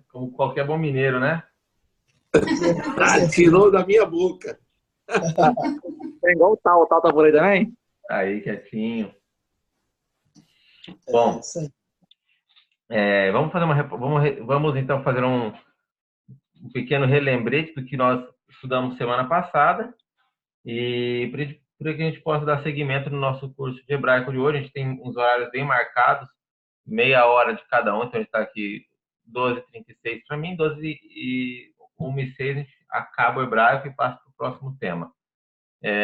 Como qualquer bom mineiro, né? Tirou da minha boca. É igual o tal tá por aí também? Aí, quietinho. É Bom, isso aí. vamos fazer vamos então fazer um pequeno relembrete do que nós estudamos semana passada e para que a gente possa dar seguimento no nosso curso de hebraico de hoje. A gente tem uns horários bem marcados, meia hora de cada um, então a gente está aqui 12h36 para mim, 12 e 1h06 a gente acaba o hebraico e passa para o próximo tema.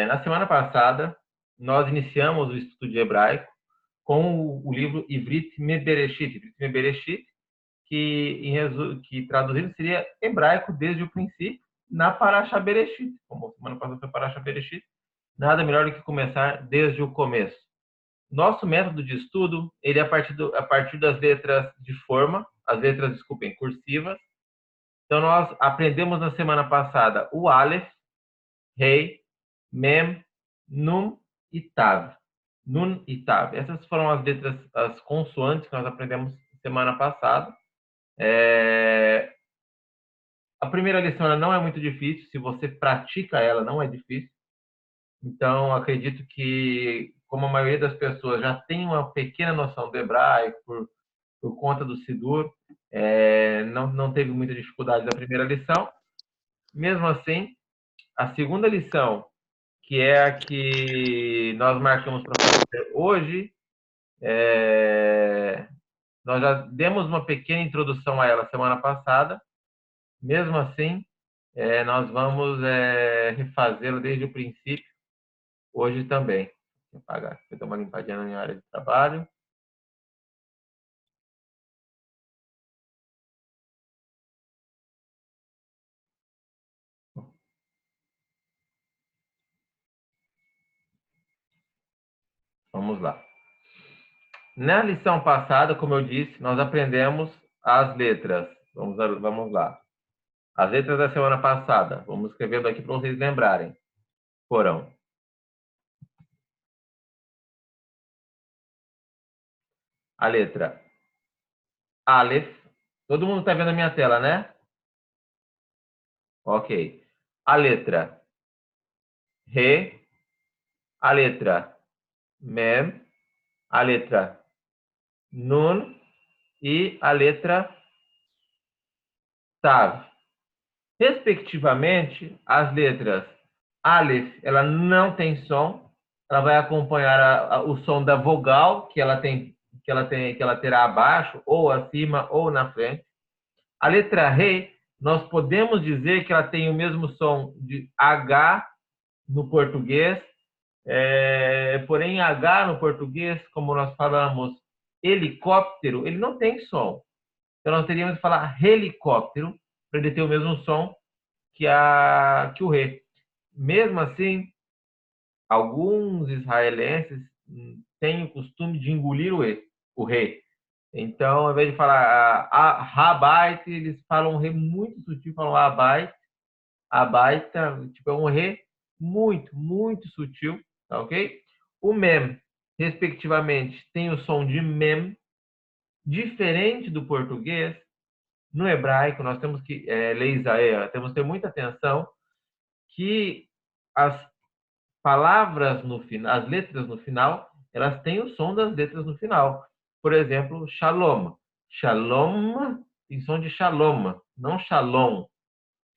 Na semana passada, nós iniciamos o estudo de hebraico com o livro Ivrit Mebereshit, que traduzido seria hebraico desde o princípio, na Parashá Bereshit. Como semana passada foi Parashá Bereshit, nada melhor do que começar desde o começo. Nosso método de estudo, ele é a partir das letras de forma, as letras, desculpem, cursivas. Então, nós aprendemos na semana passada o Aleph, Rei, Mem, Nun e Tav. Nun e Tav. Essas foram as letras, as consoantes que nós aprendemos semana passada. A primeira lição ela não é muito difícil, se você pratica ela, não é difícil. Então, acredito que, como a maioria das pessoas já tem uma pequena noção do hebraico, por conta do Sidur, não teve muita dificuldade da primeira lição. Mesmo assim, a segunda lição, que é a que nós marcamos para fazer hoje, nós já demos uma pequena introdução a ela semana passada. Mesmo assim, nós vamos refazê-lo desde o princípio, hoje também. Vou apagar, vou dar uma limpadinha na minha área de trabalho. Vamos lá. Na lição passada, como eu disse, nós aprendemos as letras. Vamos lá. As letras da semana passada. Vamos escrevendo aqui para vocês lembrarem. Foram: a letra Aleph. Todo mundo está vendo a minha tela, né? Ok. A letra Re. A letra Mem. A letra Nun e a letra Tav. Respectivamente, as letras Aleph, ela não tem som, ela vai acompanhar o som da vogal que ela terá abaixo, ou acima, ou na frente. A letra Re, nós podemos dizer que ela tem o mesmo som de H no português, porém H no português, como nós falamos helicóptero, ele não tem som. Então nós teríamos que falar helicóptero para ele ter o mesmo som que o Re. Mesmo assim, alguns israelenses têm o costume de engolir o Re. Então, ao invés de falar Rabait, eles falam um Re muito sutil, falam Abait. Abait, tipo, é um Re muito, muito sutil, tá ok? O Mem, respectivamente, tem o som de Mem, diferente do português. No hebraico, nós temos que ler Isaías, temos que ter muita atenção que as palavras no final, as letras no final, elas têm o som das letras no final. Por exemplo, Shalom. Shalom tem som de Shalom, não Shalom.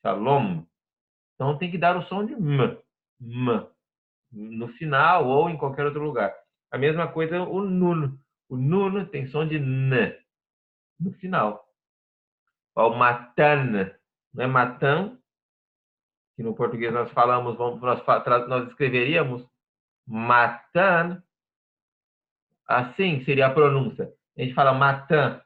Shalom. Então tem que dar o som de M. M. No final ou em qualquer outro lugar. A mesma coisa o Nun. O Nun tem som de N no final. O Matan. Não é Matan, que no português nós falamos, nós escreveríamos Matan, assim seria a pronúncia. A gente fala Matan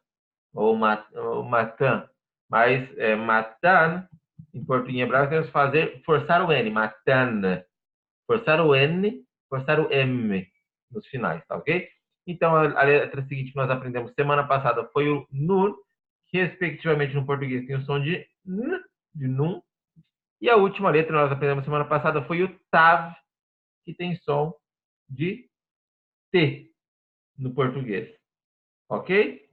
ou Matan, mas Matan, em português hebraico, temos que forçar o N, Matan. Forçar o N, forçar o M nos finais, tá ok? Então, a letra seguinte que nós aprendemos semana passada foi o Nun, que respectivamente no português tem o som de N, de Nun. E a última letra que nós aprendemos semana passada foi o Tav, que tem som de T no português. Ok?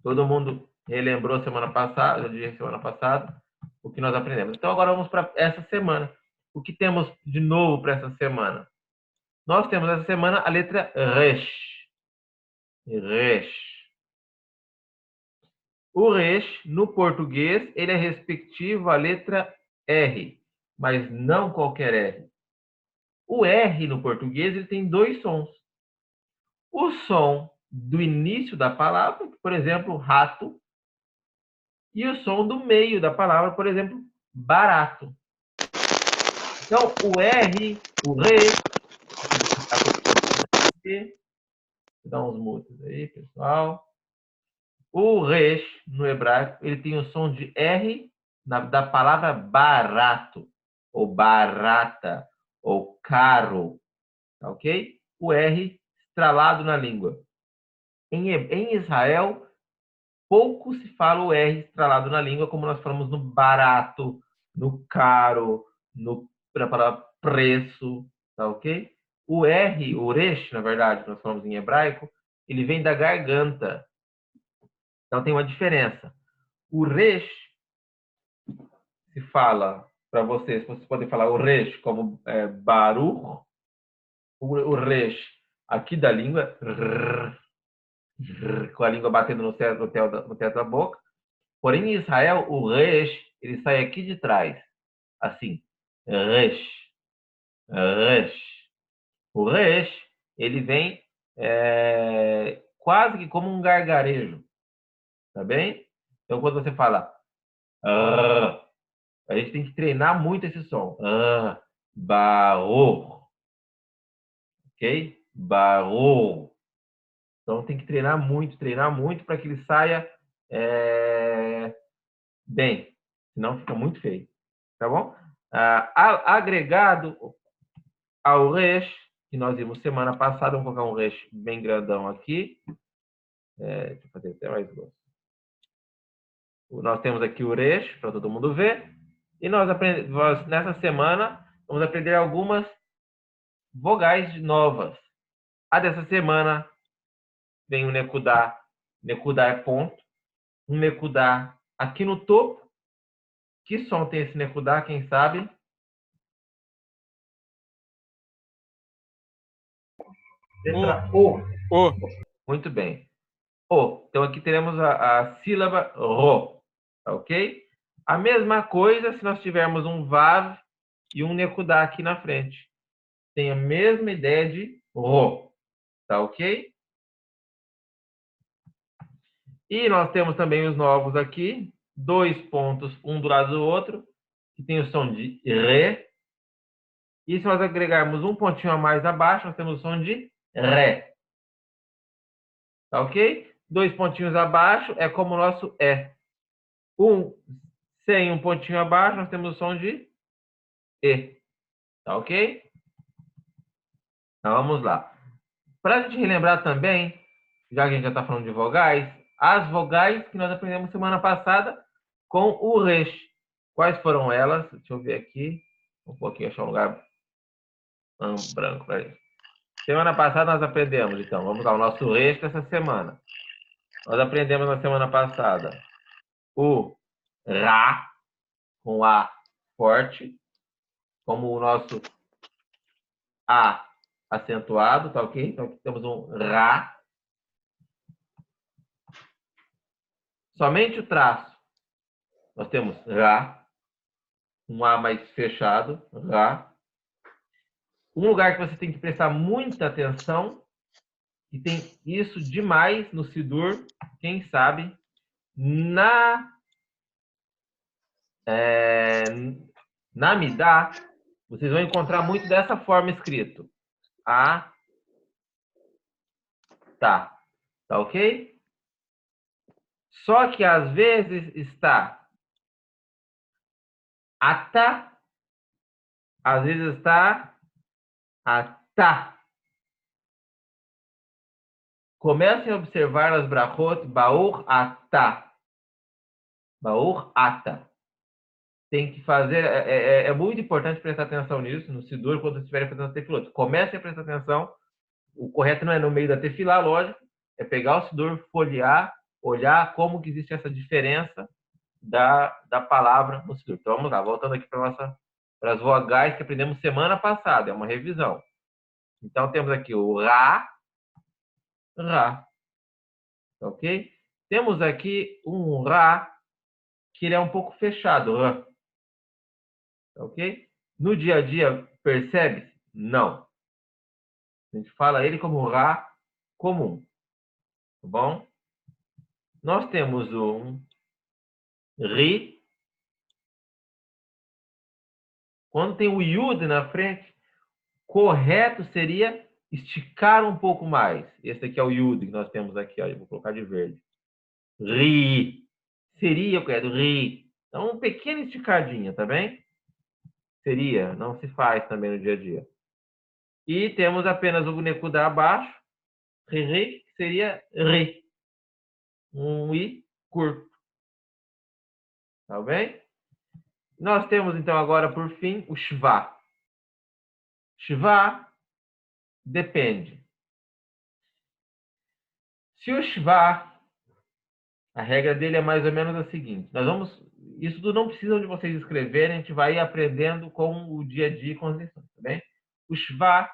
Todo mundo relembrou semana passada, eu disse semana passada, o que nós aprendemos. Então, agora vamos para essa semana. O que temos de novo para essa semana? Nós temos essa semana a letra Resh. Resh. O Resh, no português, ele é respectivo à letra R, mas não qualquer R. O R, no português, ele tem dois sons. O som do início da palavra, por exemplo, rato, e o som do meio da palavra, por exemplo, barato. Então, o R, o re, vou dar uns mutos aí, pessoal. O resh, no hebraico, ele tem o som de R da palavra barato, ou barata, ou caro, tá ok? O R estralado na língua. Em Israel, pouco se fala o R estralado na língua, como nós falamos no barato, no caro, para palavra preço, tá ok? O R, o resh, na verdade, que nós falamos em hebraico, ele vem da garganta. Então tem uma diferença. O resh se fala para vocês podem falar o resh como baruch, o resh aqui da língua, com a língua batendo no teto da boca. Porém, em Israel, o resh, ele sai aqui de trás, assim, resh, resh. O resh, ele vem quase que como um gargarejo, tá bem? Então, quando você fala a gente tem que treinar muito esse som. Baruch. Ok? Baruch. Então tem que treinar muito para que ele saia bem. Senão fica muito feio. Tá bom? Agregado ao resh, que nós vimos semana passada, vamos colocar um resh bem grandão aqui. Deixa eu fazer até mais grosso. Nós temos aqui o resh, para todo mundo ver. E nós nessa semana, vamos aprender algumas vogais novas. A dessa semana vem o nekudá. Nekudá é ponto. Um nekudá aqui no topo. Que som tem esse nekudá, quem sabe? Letra O. O. Muito bem. O. Então aqui teremos a sílaba ro. Ok? A mesma coisa se nós tivermos um vav e um nekudá aqui na frente. Tem a mesma ideia de ro. Tá ok? E nós temos também os novos aqui, dois pontos, um do lado do outro, que tem o som de Ré. E se nós agregarmos um pontinho a mais abaixo, nós temos o som de Ré. Tá ok? Dois pontinhos abaixo é como o nosso É. Sem um pontinho abaixo, nós temos o som de E. Tá ok? Então vamos lá. Para a gente relembrar também, já que a gente já está falando de vogais, as vogais que nós aprendemos semana passada com o resh. Quais foram elas? Deixa eu ver aqui. Um pouquinho, achar um lugar branco para isso. Semana passada nós aprendemos, então, vamos ao nosso resh dessa semana. Nós aprendemos na semana passada o Ra, com A forte, como o nosso A acentuado, tá ok? Então aqui temos um Ra. Somente o traço. Nós temos Ra, um A mais fechado, Ra. Um lugar que você tem que prestar muita atenção, e tem isso demais no Sidur, quem sabe, na Midá, vocês vão encontrar muito dessa forma escrito. A, tá. Tá ok? Só que às vezes está ata, às vezes está ata. Comecem a observar as brachot, baur ata. Baur ata. Tem que fazer, é muito importante prestar atenção nisso, no Sidur, quando estiverem fazendo tefilot. Comecem a prestar atenção. O correto não é no meio da tefilá, lógico, é pegar o Sidur, folhear olhar como que existe essa diferença da palavra no Sidur. Então, vamos lá, voltando aqui para as vogais que aprendemos semana passada, é uma revisão. Então, temos aqui o Ra, Ra, ok? Temos aqui um Ra, que ele é um pouco fechado, Ra, ok? No dia a dia, percebe? Não. A gente fala ele como Ra comum, tá bom? Nós temos um Ri. Quando tem o Yud na frente, correto seria esticar um pouco mais. Esse aqui é o Yud que nós temos aqui, ó. Eu vou colocar de verde. Ri. Seria o correto, Ri. Então, uma pequena esticadinha, tá bem? Seria, não se faz também no dia a dia. E temos apenas o Nekuda abaixo, Ri, que seria Ri. Um I curto. Tá bem? Nós temos, então, agora, por fim, o Shva. Shva depende. Se o Shva, a regra dele é mais ou menos a seguinte. Isso tudo não precisa de vocês escreverem, a gente vai aprendendo com o dia a dia, com as lições, tá bem? O Shva,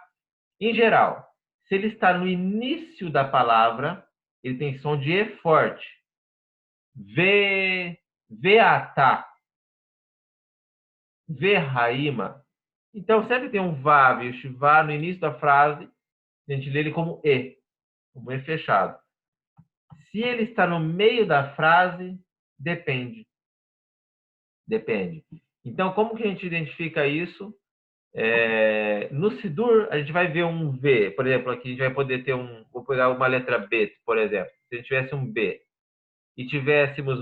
em geral, se ele está no início da palavra, ele tem som de E forte. Veatá, Verraima. Então, sempre tem um Vav e o Shva no início da frase, a gente lê ele como E fechado. Se ele está no meio da frase, depende. Depende. Então, como que a gente identifica isso? No Sidur, a gente vai ver um V, por exemplo, aqui a gente vai poder ter vou pegar uma letra B, por exemplo. Se a gente tivesse um B e tivéssemos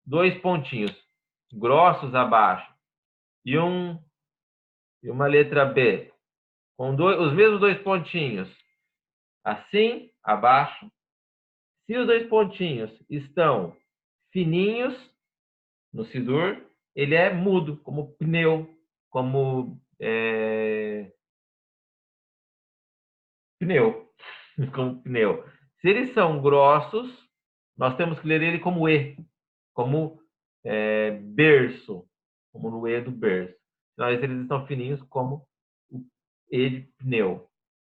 dois pontinhos grossos abaixo e uma letra B com os mesmos dois pontinhos assim abaixo, se os dois pontinhos estão fininhos no Sidur, ele é mudo, como pneu, como pneu, como pneu. Se eles são grossos, nós temos que ler ele como E, como berço, como no E do berço. Mas eles estão fininhos como o E de pneu,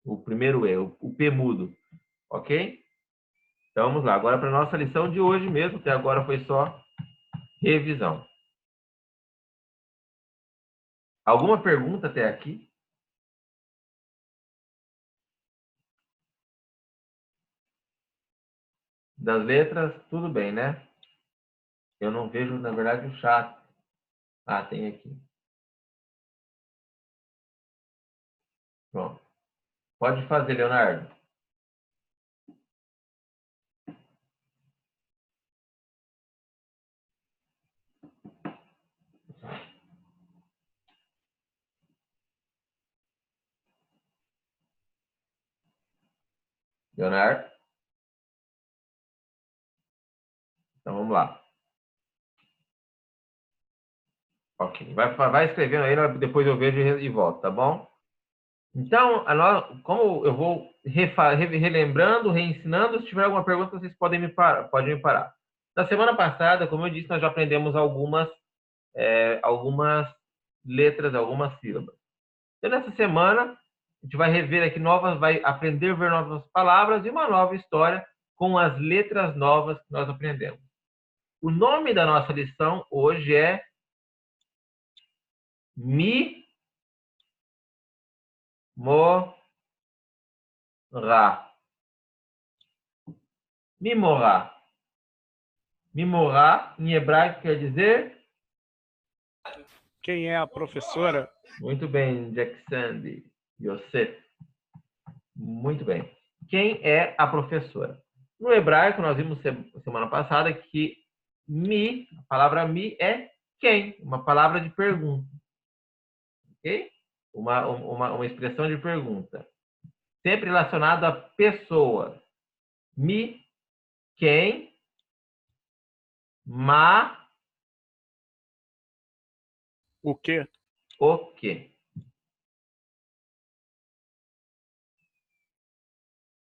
o primeiro E, o P mudo, ok? Então vamos lá, agora para a nossa lição de hoje mesmo, até agora foi só revisão. Alguma pergunta até aqui? Das letras, tudo bem, né? Eu não vejo, na verdade, o chat. Ah, tem aqui. Pronto. Pode fazer, Leonardo. Leonardo? Então vamos lá. Ok. Vai escrevendo aí, depois eu vejo e volto, tá bom? Então, como eu vou relembrando, reensinando, se tiver alguma pergunta, vocês podem me parar. Na semana passada, como eu disse, nós já aprendemos algumas letras, algumas sílabas. Então, nessa semana, a gente vai rever aqui vai aprender a ver novas palavras e uma nova história com as letras novas que nós aprendemos. O nome da nossa lição hoje é Mimorá. Mimorá. Mimorá, em hebraico, quer dizer? Quem é a professora? Muito bem, Jackson, Yosef. Muito bem. Quem é a professora? No hebraico, nós vimos semana passada que a palavra mi é quem? Uma palavra de pergunta. Ok? Uma expressão de pergunta. Sempre relacionado a pessoas. Mi, quem, ma, O quê? o quê.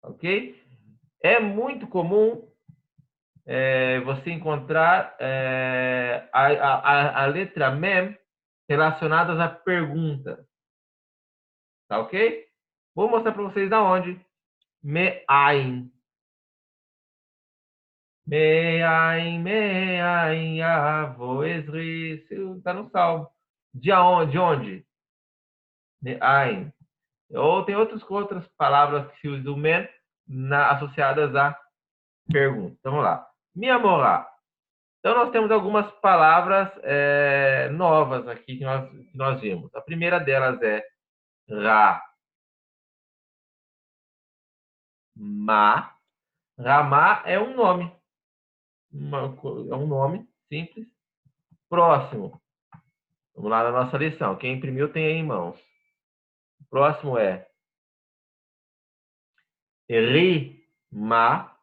Ok? É muito comum você encontrar a letra mem relacionadas à pergunta. Tá ok? Vou mostrar para vocês da onde. Me'ain. Me'ain, Yavo, Ezri. Está no Salmo. De onde? Me'ain. Ou tem outras palavras que se usam men associadas a pergunta. Então, vamos lá. Miamorá. Então, nós temos algumas palavras novas aqui que nós vimos. A primeira delas é Ra. Ma. Ramá é um nome. É um nome simples. Próximo. Vamos lá na nossa lição. Quem imprimiu tem aí em mãos. O próximo é Rima.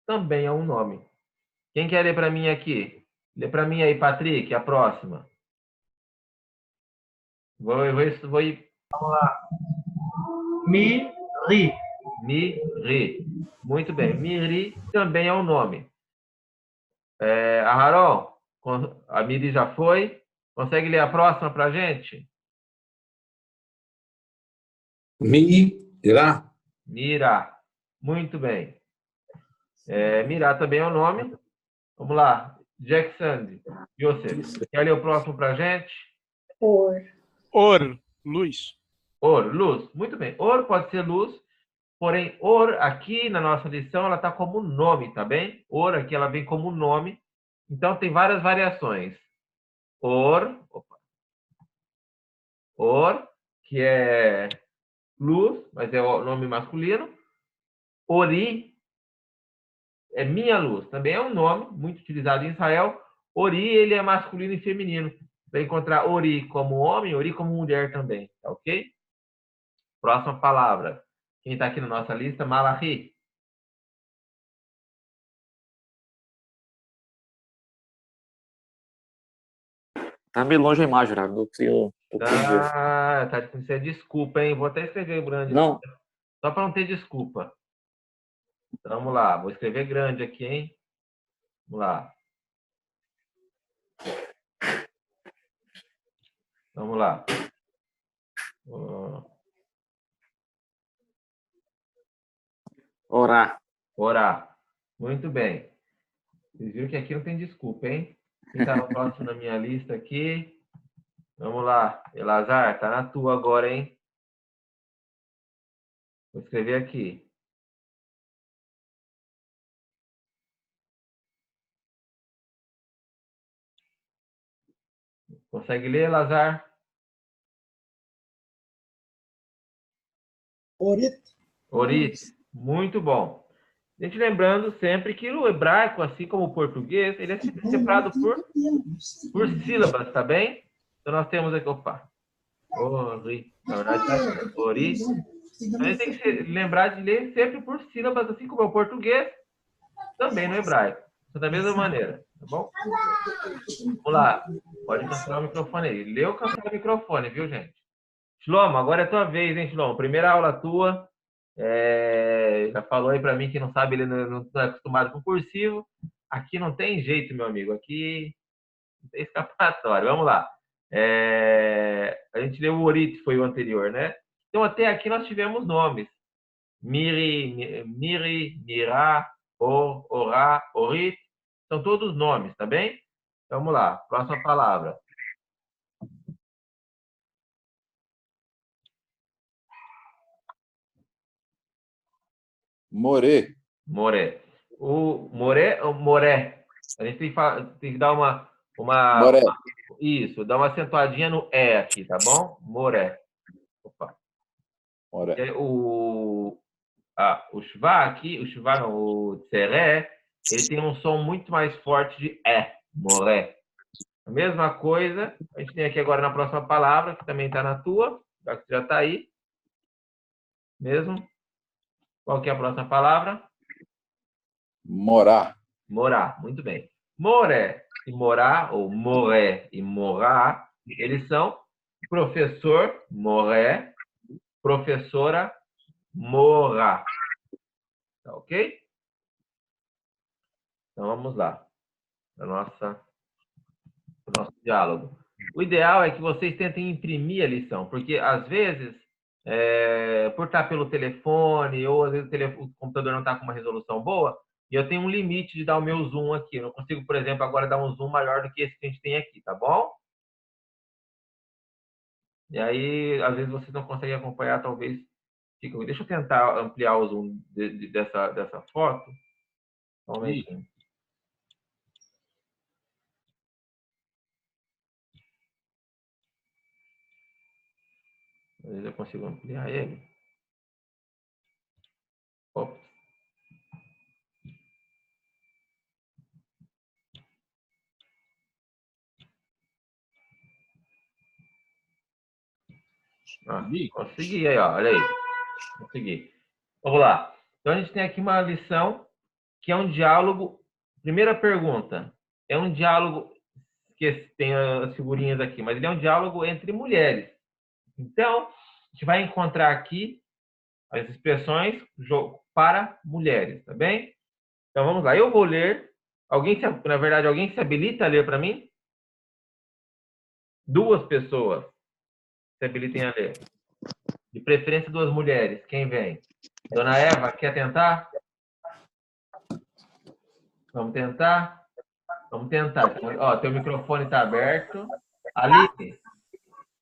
Também é um nome. Quem quer ler para mim aqui? Lê para mim aí, Patrick, a próxima. Vou ir. Vamos lá. Miri. Miri. Muito bem. Miri também é um nome. Aharon, a Miri já foi. Consegue ler a próxima para a gente? Mira. Mira. Muito bem. Mira também é um nome. Vamos lá. Jackson, Joseph, quer ler o próximo para a gente? Or, luz. Or, luz. Muito bem. Or pode ser luz, porém, or aqui na nossa lição, ela está como nome, tá bem? Or aqui ela vem como nome. Então, tem várias variações. Or, que é luz, mas é o nome masculino. Ori é minha luz, também é um nome muito utilizado em Israel. Ori, ele é masculino e feminino. Vai encontrar Ori como homem, Ori como mulher também, tá ok? Próxima palavra. Quem está aqui na nossa lista? Malachi. Tá meio longe a imagem, né? Não consigo ver. Tá com você desculpa, hein? Vou até escrever grande. Não. Só para não ter desculpa. Então, vamos lá. Vou escrever grande aqui, hein? Vamos lá. Vamos lá. Orar. Orar. Muito bem. Vocês viram que aqui não tem desculpa, hein? Quem está no próximo na minha lista aqui? Vamos lá. Elazar, tá na tua agora, hein? Vou escrever aqui. Consegue ler, Elazar? Orit. Muito bom. A gente lembrando sempre que o hebraico, assim como o português, ele é separado por sílabas, tá bem? Então nós temos aqui, Ori. Na verdade, tá Ori. Então a gente tem que lembrar de ler sempre por sílabas, assim como é o português, também no hebraico. Da mesma maneira, tá bom? Vamos lá. Pode cancelar o microfone aí. Leu, cancelar o microfone, viu, gente? Shlomo, agora é tua vez, hein, Shlomo? Primeira aula tua. Já falou aí para mim que não sabe, ele não está acostumado com cursivo. Aqui não tem jeito, meu amigo. Aqui não tem escapatório. Vamos lá. A gente leu o Orit, foi o anterior, né? Então, até aqui nós tivemos nomes. Miri, Mirá, Or, Orá, Orit. São todos nomes, tá bem? Então, vamos lá. Próxima palavra. More. Moré. O Moré ou Moré? A gente tem que dar uma Moré. isso, dar uma acentuadinha no E aqui, tá bom? Moré. Opa. Moré. O Shvá aqui, o Shvá não, o Tseré, ele tem um som muito mais forte de E, Moré. A mesma coisa, a gente tem aqui agora na próxima palavra, que também está na tua, já que já está aí. Mesmo. Qual que é a próxima palavra? Morar. Morar, muito bem. Moré e morar, ou moré e morar, eles são professor, moré, professora, morar. Tá ok? Então, vamos lá. O nosso diálogo. O ideal é que vocês tentem imprimir a lição, porque, às vezes, por estar pelo telefone, ou às vezes o computador não está com uma resolução boa, e eu tenho um limite de dar o meu zoom aqui. Eu não consigo, por exemplo, agora dar um zoom maior do que esse que a gente tem aqui, tá bom? E aí, às vezes, vocês não conseguem acompanhar, talvez... Deixa eu tentar ampliar o zoom dessa foto. Só um momentinho. Às vezes eu consigo ampliar ele. Ops. Consegui aí, ó. Olha aí. Consegui. Vamos lá. Então, a gente tem aqui uma lição que é um diálogo. Primeira pergunta. É um diálogo que tem as figurinhas aqui, mas ele é um diálogo entre mulheres. Então, a gente vai encontrar aqui as expressões para mulheres, tá bem? Então, vamos lá. Eu vou ler. Na verdade, alguém se habilita a ler para mim? Duas pessoas se habilitem a ler. De preferência, duas mulheres. Quem vem? Dona Eva, quer tentar? Vamos tentar? Vamos tentar. Ó, teu microfone está aberto. Aline,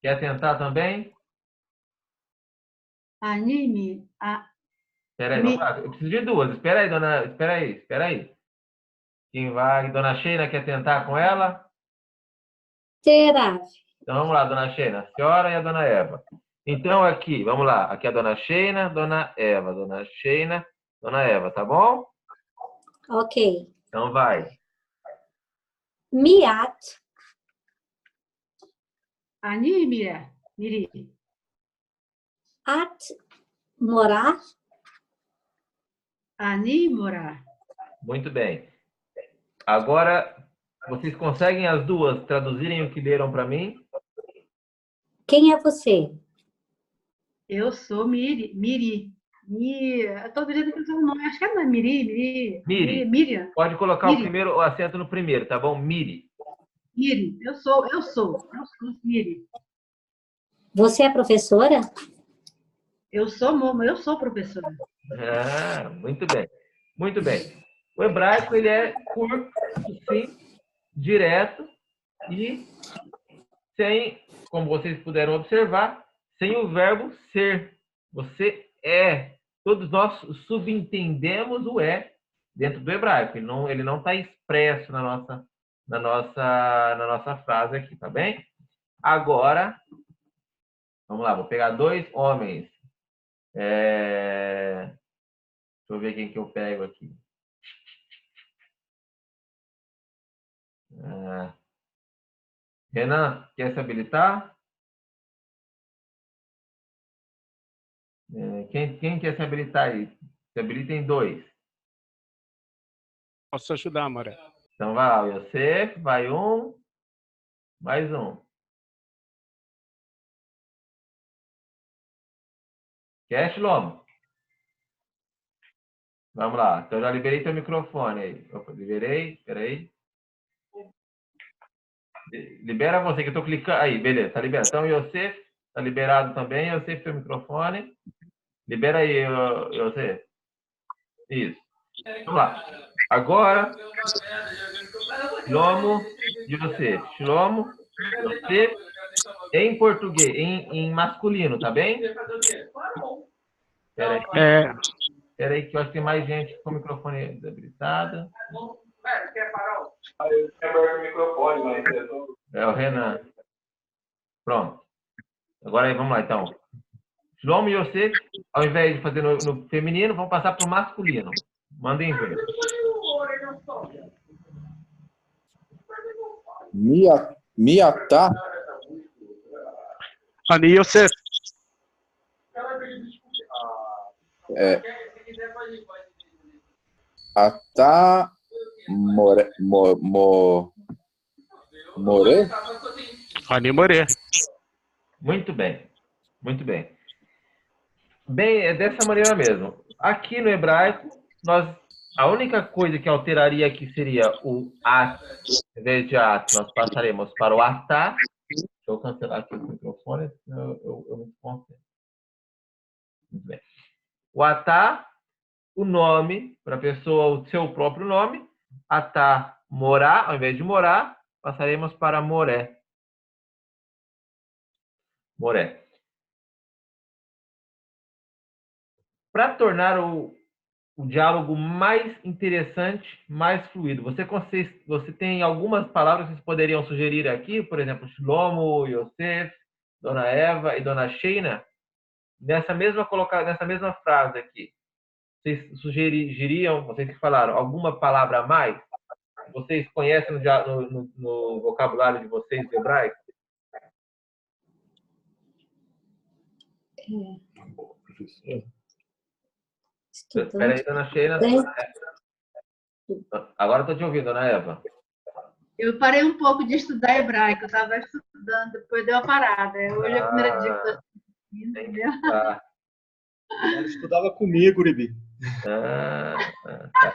quer tentar também? Anime. Espera aí, vamos lá. Eu preciso de duas. Espera aí, dona. Espera aí. Quem vai? Dona Sheila quer tentar com ela? Será? Então vamos lá, dona Sheila. A senhora e a dona Eva. Então aqui, vamos lá. Aqui é a dona Sheila, dona Eva. Dona Sheila, dona Eva, tá bom? Ok. Então vai. Miat. Anime, Miri. At morar. Animora. Muito bem. Agora, vocês conseguem as duas traduzirem o que leram para mim? Quem é você? Eu sou Miri. Eu tô vendo que o nome. Acho que é Miri. Miriam. Pode colocar Miri. o acento no primeiro, tá bom? Miri. Miri. Eu sou Miri. Você é professora? Eu sou professora. Ah, muito bem. Muito bem. O hebraico, ele é curto, sim, direto e sem, como vocês puderam observar, sem o verbo ser. Você é. Todos nós subentendemos o é dentro do hebraico. Ele não está expresso na nossa frase aqui, tá bem? Agora, vamos lá, vou pegar dois homens. Deixa eu ver quem que eu pego aqui. Renan, quer se habilitar? Quem quer se habilitar aí? Se habilitem dois. Posso ajudar, Amoré? Então vai lá, o Yosef, vai um, mais um. Quer, Shlomo? Vamos lá. Então, eu já liberei teu microfone aí. Opa, liberei. Espera aí. Libera você, que eu tô clicando. Aí, beleza. Tá liberado. Então, Yosef, tá liberado também. Yosef, teu microfone. Libera aí, Yosef. Isso. Vamos lá. Agora, Shlomo e Yosef. Shlomo, Yosef, em português, em masculino, tá bem? Espera aí. Espera aí, que eu acho que tem mais gente com o microfone habilitado. É o Renan. Pronto. Agora aí, vamos lá, então. Shlomo e Yosef, ao invés de fazer no feminino, vão passar para o masculino. Mandem ver. Miatá. Ani Yosef. Atá More. Ani Moré. Muito bem. Muito bem. Bem, é dessa maneira mesmo. Aqui no hebraico, nós A única coisa que alteraria aqui seria o at. Em vez de at, nós passaremos para o atá. Deixa eu cancelar aqui o microfone, senão eu me concentro. Muito bem. O atá, o nome, para a pessoa, o seu próprio nome. Atá, morar, ao invés de morar, passaremos para moré. Moré. Para tornar o diálogo mais interessante, mais fluido. Você tem algumas palavras que vocês poderiam sugerir aqui, por exemplo, Shlomo, Yosef, Dona Eva e Dona Sheina, nessa mesma frase aqui. Vocês sugeririam, vocês que falaram, alguma palavra a mais? Vocês conhecem no vocabulário de vocês, do hebraico? Espera aí, Dona Sheina. Agora estou te ouvindo, Dona Eva. Eu parei um pouco de estudar hebraico, eu estava estudando, depois deu uma parada. Hoje é a primeira dia que estou estudando, entendeu? Ela estudava comigo, Uribi. Tá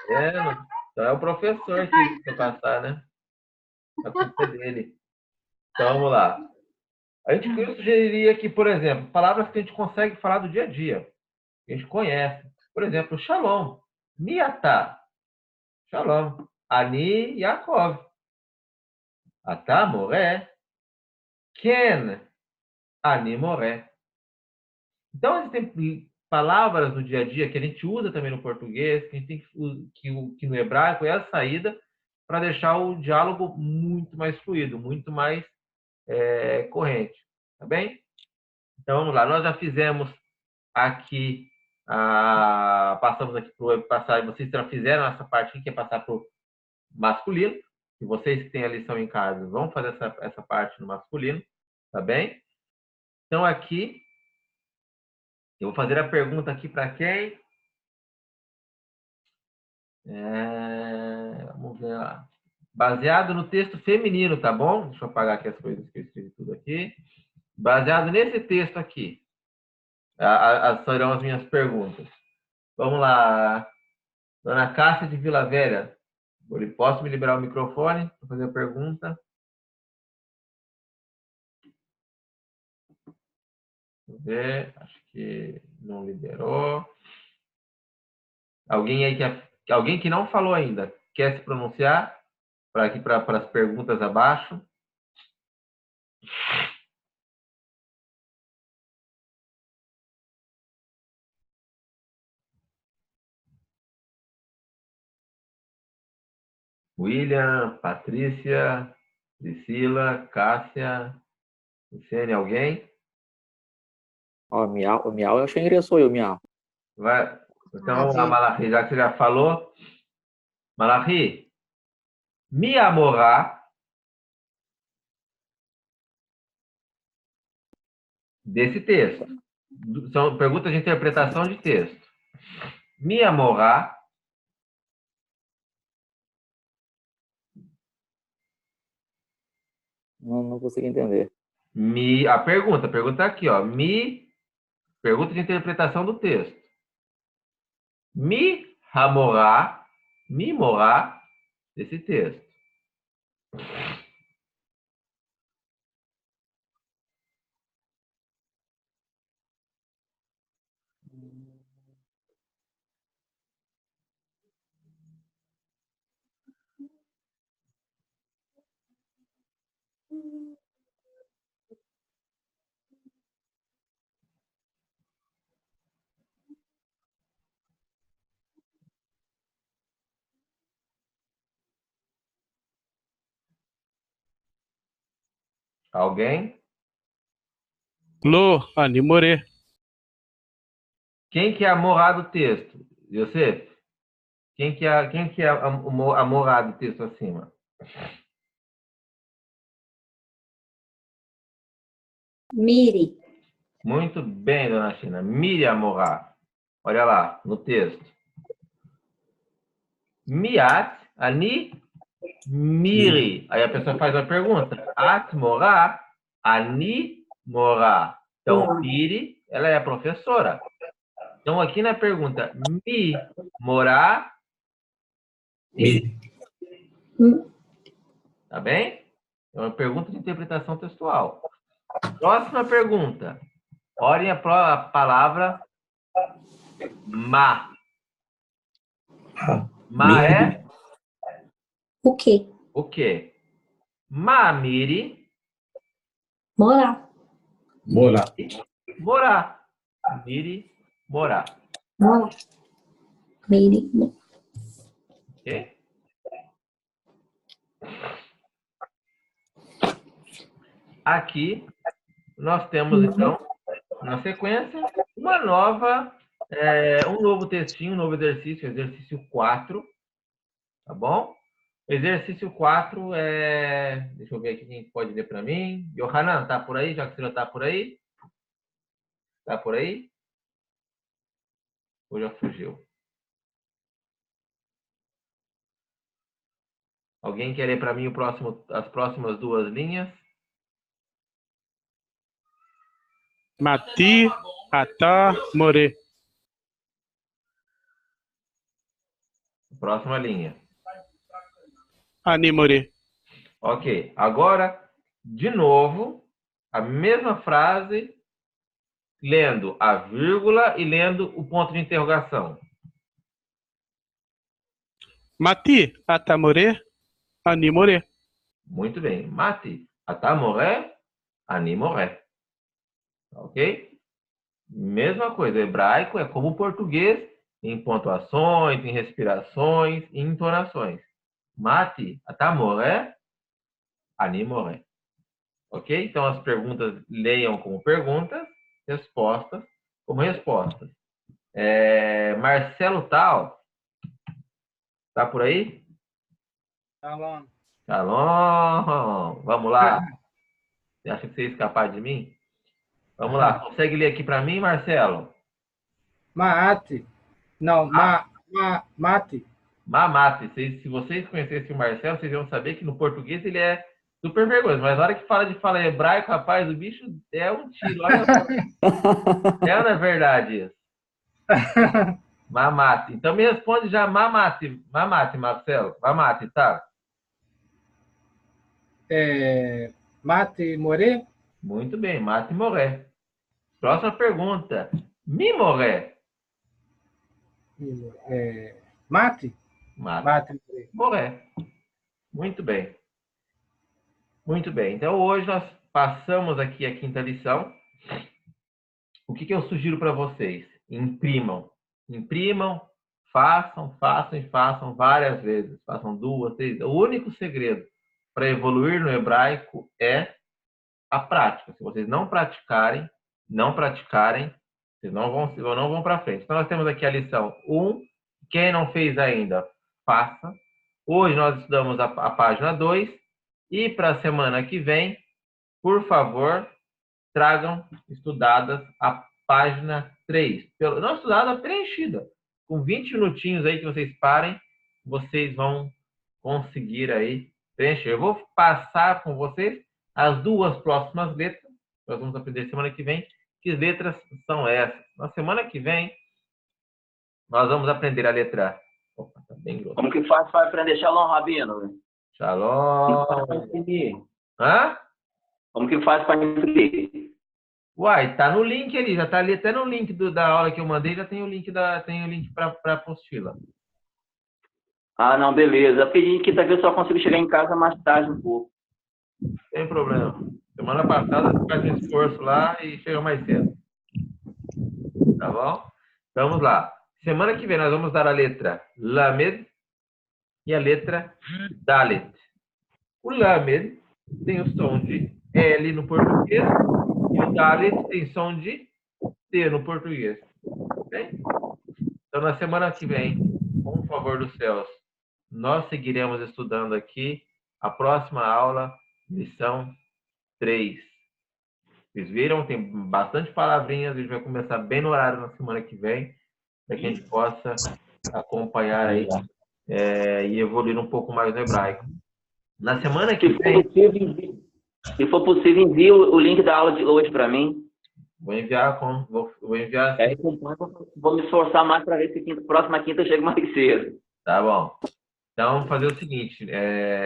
vendo? Então é o professor que vai passar, né? A culpa é dele. Então vamos lá. Eu sugeriria que, por exemplo, palavras que a gente consegue falar do dia a dia, que a gente conhece. Por exemplo, Shalom, Miatá, Shalom, Ani Yaakov, Atá Moré, Ken, Ani Moré. Então, existem palavras no dia a dia que a gente usa também no português, que a gente tem que no hebraico é a saída para deixar o diálogo muito mais fluido, muito mais corrente. Tá bem? Então, vamos lá. Nós já fizemos aqui, passamos aqui para o passar. Vocês já fizeram essa parte aqui, que é passar para o masculino. E vocês que têm a lição em casa, vão fazer essa parte no masculino. Tá bem? Então, aqui, eu vou fazer a pergunta aqui para quem? Vamos ver lá. Baseado no texto feminino, tá bom? Deixa eu apagar aqui as coisas que eu escrevi tudo aqui. Baseado nesse texto aqui, serão as minhas perguntas. Vamos lá. Dona Cássia de Vila Velha, posso me liberar o microfone para fazer a pergunta? Vamos ver. Acho que não liberou. Alguém que não falou ainda, quer se pronunciar? Para as perguntas abaixo. William, Patrícia, Priscila, Cássia, Luciane, alguém? Ó, o Miau, eu achei que ingressou aí, o Miau. Vai. Então, vamos lá, Malachi, já que você já falou. Malachi, mi amorá desse texto. São perguntas de interpretação de texto. Mi amorá. Não consegui entender. A pergunta aqui, ó. Pergunta de interpretação do texto. Mi amorá, mi morá desse texto. Alguém? Lô, Animorê. Quem que é a morá do texto? Yosef? Quem que é a morá do texto acima? Miri. Muito bem, dona China. Miri a morá. Olha lá, no texto. Miat, ani, miri. Aí a pessoa faz uma pergunta. At morá, ani morá. Então, miri, ela é a professora. Então, aqui na pergunta, mi morá, Miri. Hum. Tá bem? É uma pergunta de interpretação textual. Próxima pergunta. Olhem a palavra ma. Ma é O quê? o quê? Mamiri, Morar. Morar. morar. Miri, morar. Morar. Miri. Ok? Aqui nós temos, então, na sequência, um novo textinho, um novo exercício, exercício 4. Tá bom? Exercício 4 é... Deixa eu ver aqui quem pode ler para mim. Yohanan, tá por aí? Já que você já tá por aí? Tá por aí? Ou já fugiu? Alguém quer ler para mim as próximas duas linhas? Mati, Atá, More. Próxima linha. Ani, More. Ok. Agora, de novo, a mesma frase, lendo a vírgula e lendo o ponto de interrogação. Mati, Atá, More. Ani, More. Muito bem. Mati, Atá moré, ani moré. Ok? Mesma coisa. Hebraico é como o português, em pontuações, em respirações, em entonações. Mati, Atá moré, ani moré. Ok? Então, as perguntas leiam como perguntas, respostas como respostas. Marcelo Tal, tá por aí? Shalom. Shalom! Vamos lá. Você acha que você ia escapar de mim? Vamos lá. Consegue ler aqui para mim, Marcelo? Maate. Não, mate. Mamate. Se vocês conhecessem o Marcelo, vocês iam saber que no português ele é super vergonhoso. Mas na hora que fala hebraico, rapaz, o bicho é um tiro. Olha só. É, não é verdade isso? Mamate. Então me responde já mamate. Mamate, Marcelo. Mamate, tá? Mate More? Muito bem. Mate moré. Próxima pergunta. Mi moré. Mate? Mate Mate More. moré. Muito bem. Muito bem. Então hoje nós passamos aqui a quinta lição. O que eu sugiro para vocês? Imprimam. Imprimam, façam e façam várias vezes. Façam 2, 3. O único segredo para evoluir no hebraico é a prática. Se vocês não praticarem, vocês não vão para frente. Então nós temos aqui a lição 1. Quem não fez ainda, faça. Hoje nós estudamos a página 2. E para a semana que vem, por favor, tragam estudadas a página 3. Não estudada, preenchida. Com 20 minutinhos aí que vocês parem, vocês vão conseguir aí preencher. Eu vou passar com vocês as 2 próximas letras. Nós vamos aprender semana que vem. Que letras são essas? Na semana que vem, nós vamos aprender a letra... Opa, tá bem grosso. Como que faz para aprender Shalom, Rabino? Shalom. Hã? Como que faz para imprimir? Uai, tá no link ali, já tá ali até no link da aula que eu mandei, já tem o link para apostila. Ah, não, beleza. Pedi que talvez eu só consigo chegar em casa mais tarde um pouco. Sem problema. Semana passada você faz um esforço lá e chega mais cedo. Tá bom? Vamos lá. Semana que vem nós vamos dar a letra Lamed e a letra Dalet. O Lamed tem o som de L no português e o Dalet tem som de T no português. Ok? Então, na semana que vem, com o favor dos céus, nós seguiremos estudando aqui a próxima aula, lição 3. Vocês viram? Tem bastante palavrinhas, a gente vai começar bem no horário na semana que vem, para que a gente possa acompanhar aí e evoluir um pouco mais no hebraico. Na semana que vem... Se for possível, envie o link da aula de hoje para mim. Vou enviar. Vou me esforçar mais para ver se próxima quinta eu chego mais cedo. Tá bom. Então, vamos fazer o seguinte,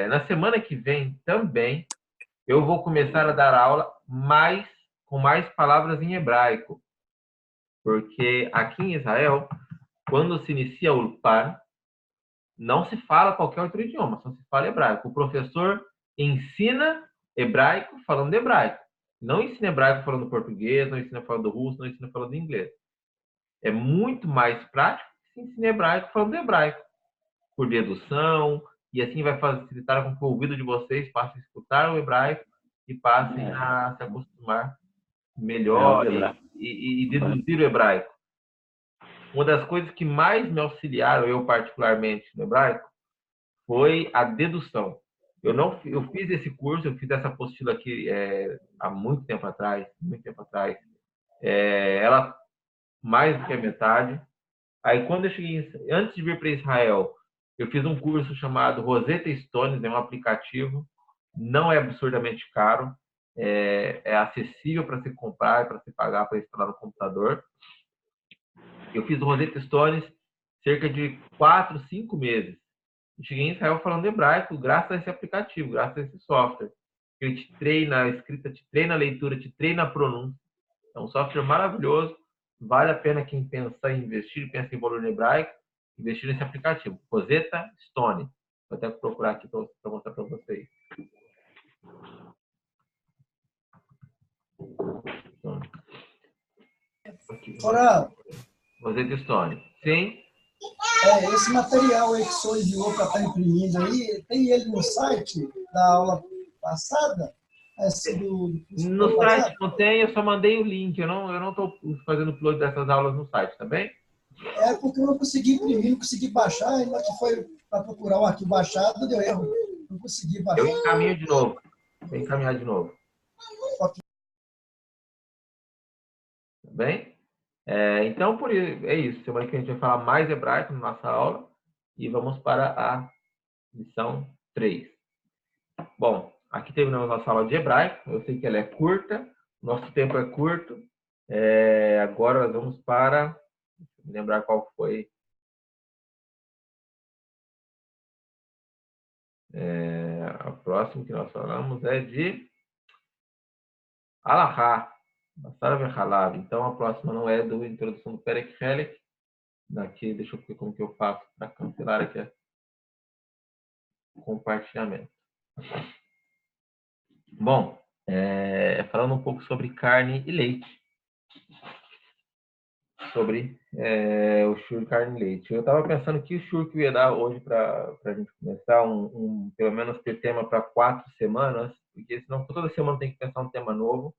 na semana que vem também, eu vou começar a dar aula com mais palavras em hebraico, porque aqui em Israel, quando se inicia o Ulpan, não se fala qualquer outro idioma, só se fala hebraico. O professor ensina hebraico falando hebraico. Não ensina hebraico falando português, não ensina falando russo, não ensina falando inglês. É muito mais prático se ensina hebraico falando hebraico, por dedução, e assim vai facilitar com que o ouvido de vocês passe a escutar o hebraico e passem a se acostumar melhor e deduzir o hebraico. Uma das coisas que mais me auxiliaram, eu particularmente, no hebraico, foi a dedução. Eu fiz esse curso, eu fiz essa apostila aqui há muito tempo atrás. Ela mais do que a metade. Aí, quando eu cheguei, antes de vir para Israel, eu fiz um curso chamado Rosetta Stones, é um aplicativo, não é absurdamente caro, é acessível para se comprar, para se pagar, para instalar no computador. Eu fiz o Rosetta Stones cerca de 4, 5 meses. Eu cheguei em Israel falando hebraico graças a esse aplicativo, graças a esse software. Ele te treina a escrita, te treina a leitura, te treina a pronúncia. É um software maravilhoso. Vale a pena quem pensa em investir, pensa em valor hebraico, investir nesse aplicativo. Rosetta Stone. Vou até procurar aqui para mostrar para vocês. Coral, Rosetta Stone. Sim. esse material aí que o senhor enviou para estar imprimindo aí, tem ele no site da aula passada? No site não tem, eu só mandei o link. Eu não estou fazendo upload dessas aulas no site, tá bem? Porque eu não consegui imprimir, não consegui baixar, e na que foi para procurar o arquivo baixado, deu erro. Não consegui baixar. Eu encaminho de novo. Vou encaminhar de novo. Ok. Tá bem? Então, é isso. Semana que a gente vai falar mais hebraico na nossa aula. E vamos para a lição 3. Bom, aqui terminamos a nossa aula de hebraico. Eu sei que ela é curta. Nosso tempo é curto. Agora nós vamos para... Deixa eu me lembrar qual foi. A próxima que nós falamos é de Alahá. Basar Vechalab. Então, a próxima não é do introdução do Perek Helek. Daqui, deixa eu ver como que eu faço para cancelar aqui o compartilhamento. Bom, falando um pouco sobre carne e leite. Sobre o shur carne e leite. Eu estava pensando que o shur que eu ia dar hoje para a gente começar, pelo menos ter tema para 4 semanas, porque senão toda semana tem que pensar um tema novo.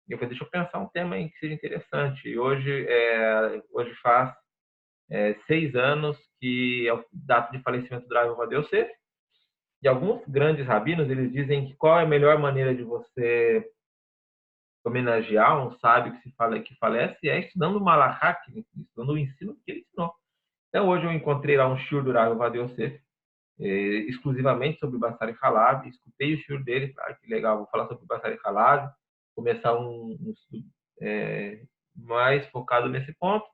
E eu falei, deixa eu pensar um tema aí que seja interessante. E hoje faz 6 anos que é o data de falecimento do Rav Ovadia Yosef. E alguns grandes rabinos, eles dizem que qual é a melhor maneira de você homenagear um sábio que falece é estudando o Malachá, estudando o ensino que ele ensinou. Então, hoje eu encontrei lá um shiur do Rav Ovadia Yosef, exclusivamente sobre Basar e Halab. Escutei o shiur dele, que legal, vou falar sobre Basar e Halab, começar um estudo mais focado nesse ponto.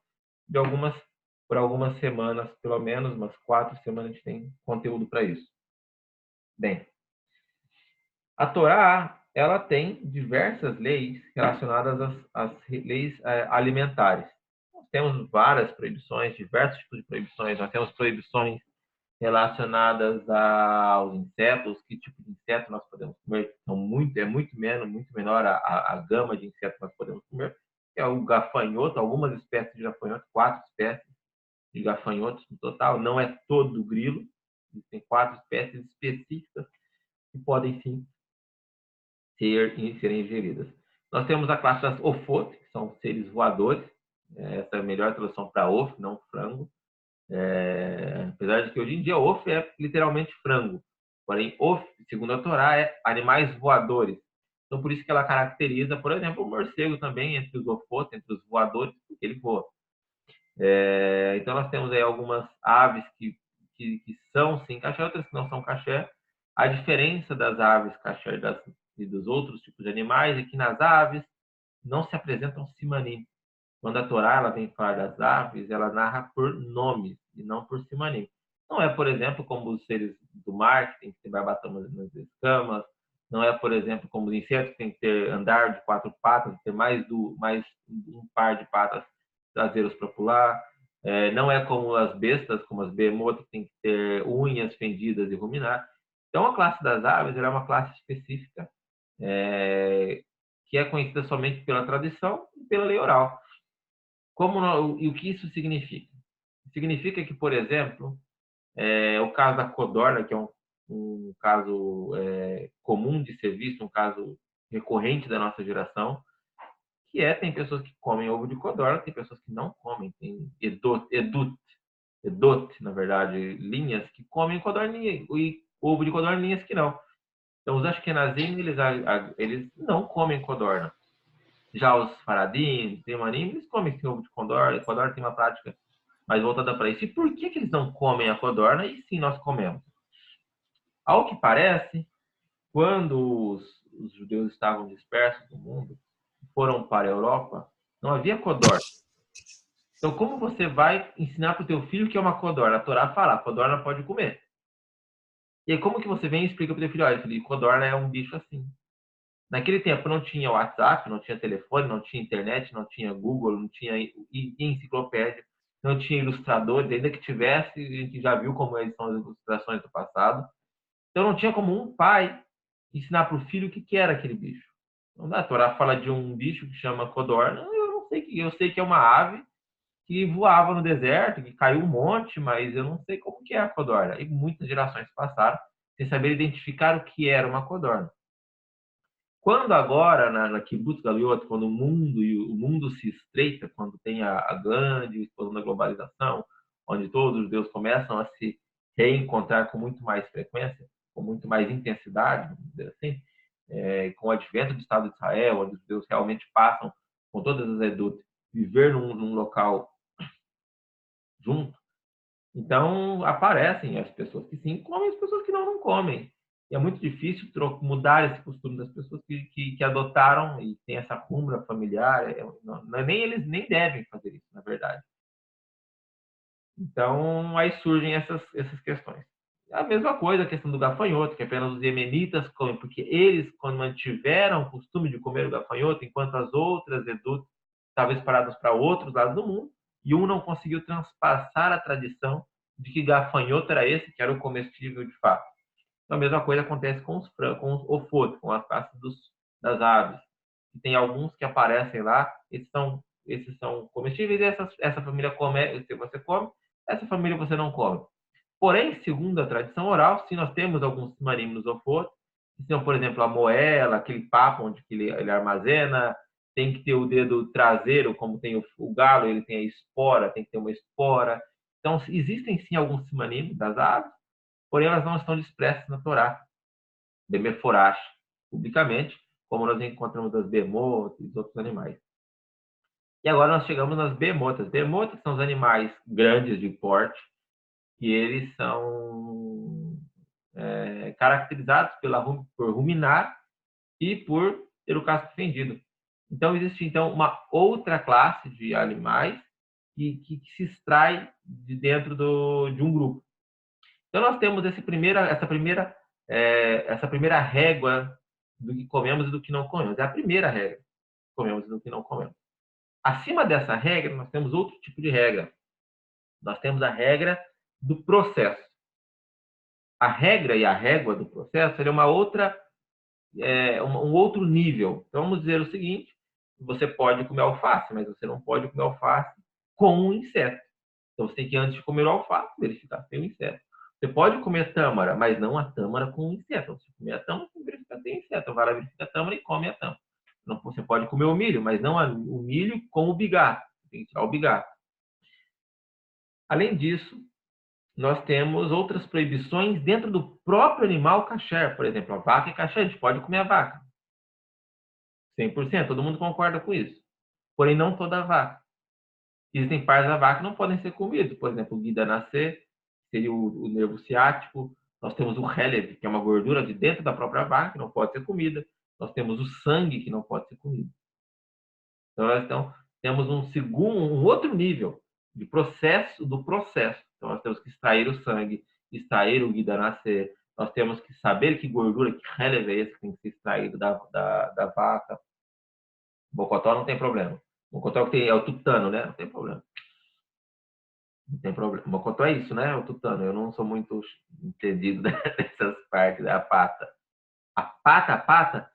Por algumas semanas, pelo menos, umas 4 semanas, a gente tem conteúdo para isso. Bem, a Torá, ela tem diversas leis relacionadas às leis alimentares. Nós temos várias proibições, diversos tipos de proibições. Nós temos proibições relacionadas aos insetos, que tipo de inseto nós podemos comer. É muito menor a gama de insetos que nós podemos comer. É o gafanhoto, algumas espécies de gafanhoto, 4 espécies de gafanhotos no total. Não é todo o grilo. Existem 4 espécies específicas que podem sim serem ingeridas. Nós temos a classe das ofot, que são seres voadores. Essa é a melhor tradução para of, não frango. Apesar de que hoje em dia of é literalmente frango. Porém, of, segundo a Torá, é animais voadores. Então, por isso que ela caracteriza, por exemplo, o morcego também entre os ofot, entre os voadores, porque ele voa. Então, nós temos aí algumas aves que são sim caché, outras que não são caché. A diferença das aves caché e dos outros tipos de animais é que nas aves não se apresentam simanim. Quando a Torá ela vem falar das aves, ela narra por nomes e não por simanim. Não é, por exemplo, como os seres do mar, que tem que ter barbatão nas escamas. Não é, por exemplo, como os insetos, que tem que ter andar de 4 patas, ter mais um par de patas traseiros para pular. Não é como as bestas, como as behemoths, que tem que ter unhas fendidas e ruminar. Então, a classe das aves é uma classe específica, que é conhecida somente pela tradição e pela lei oral. E o que isso significa? Significa que, por exemplo, o caso da codorna, que é um caso comum de ser visto, um caso recorrente da nossa geração, tem pessoas que comem ovo de codorna, tem pessoas que não comem, tem edote, na verdade, linhas que comem codorninha e ovo de codorna, linhas que não. Então, os ashkenazim, eles não comem codorna. Já os faradim, temanim, eles comem esse ovo de codorna. A codorna tem uma prática mais voltada para isso. E por que eles não comem a codorna e sim nós comemos? Ao que parece, quando os judeus estavam dispersos no mundo, foram para a Europa, não havia codorna. Então, como você vai ensinar para o teu filho que é uma codorna? A Torá fala, a codorna pode comer. E aí, como que você vem e explica para o teu filho, olha, filho, codorna é um bicho assim. Naquele tempo não tinha WhatsApp, não tinha telefone, não tinha internet, não tinha Google, não tinha enciclopédia, não tinha ilustradores, ainda que tivesse, a gente já viu como eles são as ilustrações do passado. Então não tinha como um pai ensinar para o filho o que era aquele bicho. Não dá, a Torá fala de um bicho que chama codorna, eu sei que é uma ave que voava no deserto, que caiu um monte, mas eu não sei como que é a codorna. E muitas gerações passaram sem saber identificar o que era uma codorna. Quando agora, na Kibbutz Galiot, quando o mundo se estreita, quando tem a grande explosão da globalização, onde todos os judeus começam a se reencontrar com muito mais frequência, com muito mais intensidade, vamos dizer assim, com o advento do Estado de Israel, onde os judeus realmente passam, com todas as edut, viver num local junto. Então, aparecem as pessoas que sim comem e as pessoas que não comem. E é muito difícil mudar esse costume das pessoas que adotaram e têm essa cumra familiar. Nem eles nem devem fazer isso, na verdade. Então, aí surgem essas questões. A mesma coisa a questão do gafanhoto, que apenas os iemenitas comem, porque eles, quando mantiveram o costume de comer o gafanhoto, enquanto as outras edut estavam espalhadas para outros lados do mundo, e um não conseguiu transpassar a tradição de que gafanhoto era esse, que era o comestível de fato. Então, a mesma coisa acontece com os ofot, com as classes das aves. E tem alguns que aparecem lá, esses são comestíveis, e essa família você come, essa família você não come. Porém, segundo a tradição oral, se nós temos alguns simanim nos ofot, que são, por exemplo, a moela, aquele papo onde ele armazena, tem que ter o dedo traseiro, como tem o galo, ele tem a espora, tem que ter uma espora. Então, existem sim alguns simanim das aves, porém elas não estão expressas na Torá, de Meforash, publicamente, como nós encontramos das behemoths e outros animais. E agora nós chegamos nas behemoths. Behemoths são os animais grandes de porte, e eles são caracterizados por ruminar e por ter o casco fendido. Então, existe uma outra classe de animais que se extrai de dentro de um grupo. Então, nós temos essa primeira régua do que comemos e do que não comemos. É a primeira regra. Comemos e do que não comemos. Acima dessa regra, nós temos outro tipo de regra. Nós temos a regra do processo. A regra e a régua do processo é um outro nível. Então, vamos dizer o seguinte: você pode comer alface, mas você não pode comer alface com um inseto. Então, você tem que, antes de comer o alface, verificar se tem um inseto. Você pode comer tâmara, mas não a tâmara com inseto. Se comer a tâmara, você verifica se tem inseto. Vai lá, verifica a tâmara e come a tâmara. Não, você pode comer o milho, mas não o milho com o bigar. Você tem que tirar o bigar. Além disso, nós temos outras proibições dentro do próprio animal kasher. Por exemplo, a vaca é kasher, a gente pode comer a vaca. 100%, todo mundo concorda com isso. Porém, não toda a vaca. Existem partes da vaca que não podem ser comidas. Por exemplo, o guida nascer, seria o nervo ciático. Nós temos o helev, que é uma gordura de dentro da própria vaca, que não pode ser comida. Nós temos o sangue, que não pode ser comido. Então, nós temos um outro nível do processo Então, nós temos que extrair o sangue, extrair o guida nascer. Nós temos que saber que gordura, que releve é esse que tem que ser extraído da vaca. Mocotó não tem problema. Mocotó é o tutano, né? Não tem problema. Não tem problema. Mocotó é isso, né? O tutano. Eu não sou muito entendido dessas partes da pata. A pata,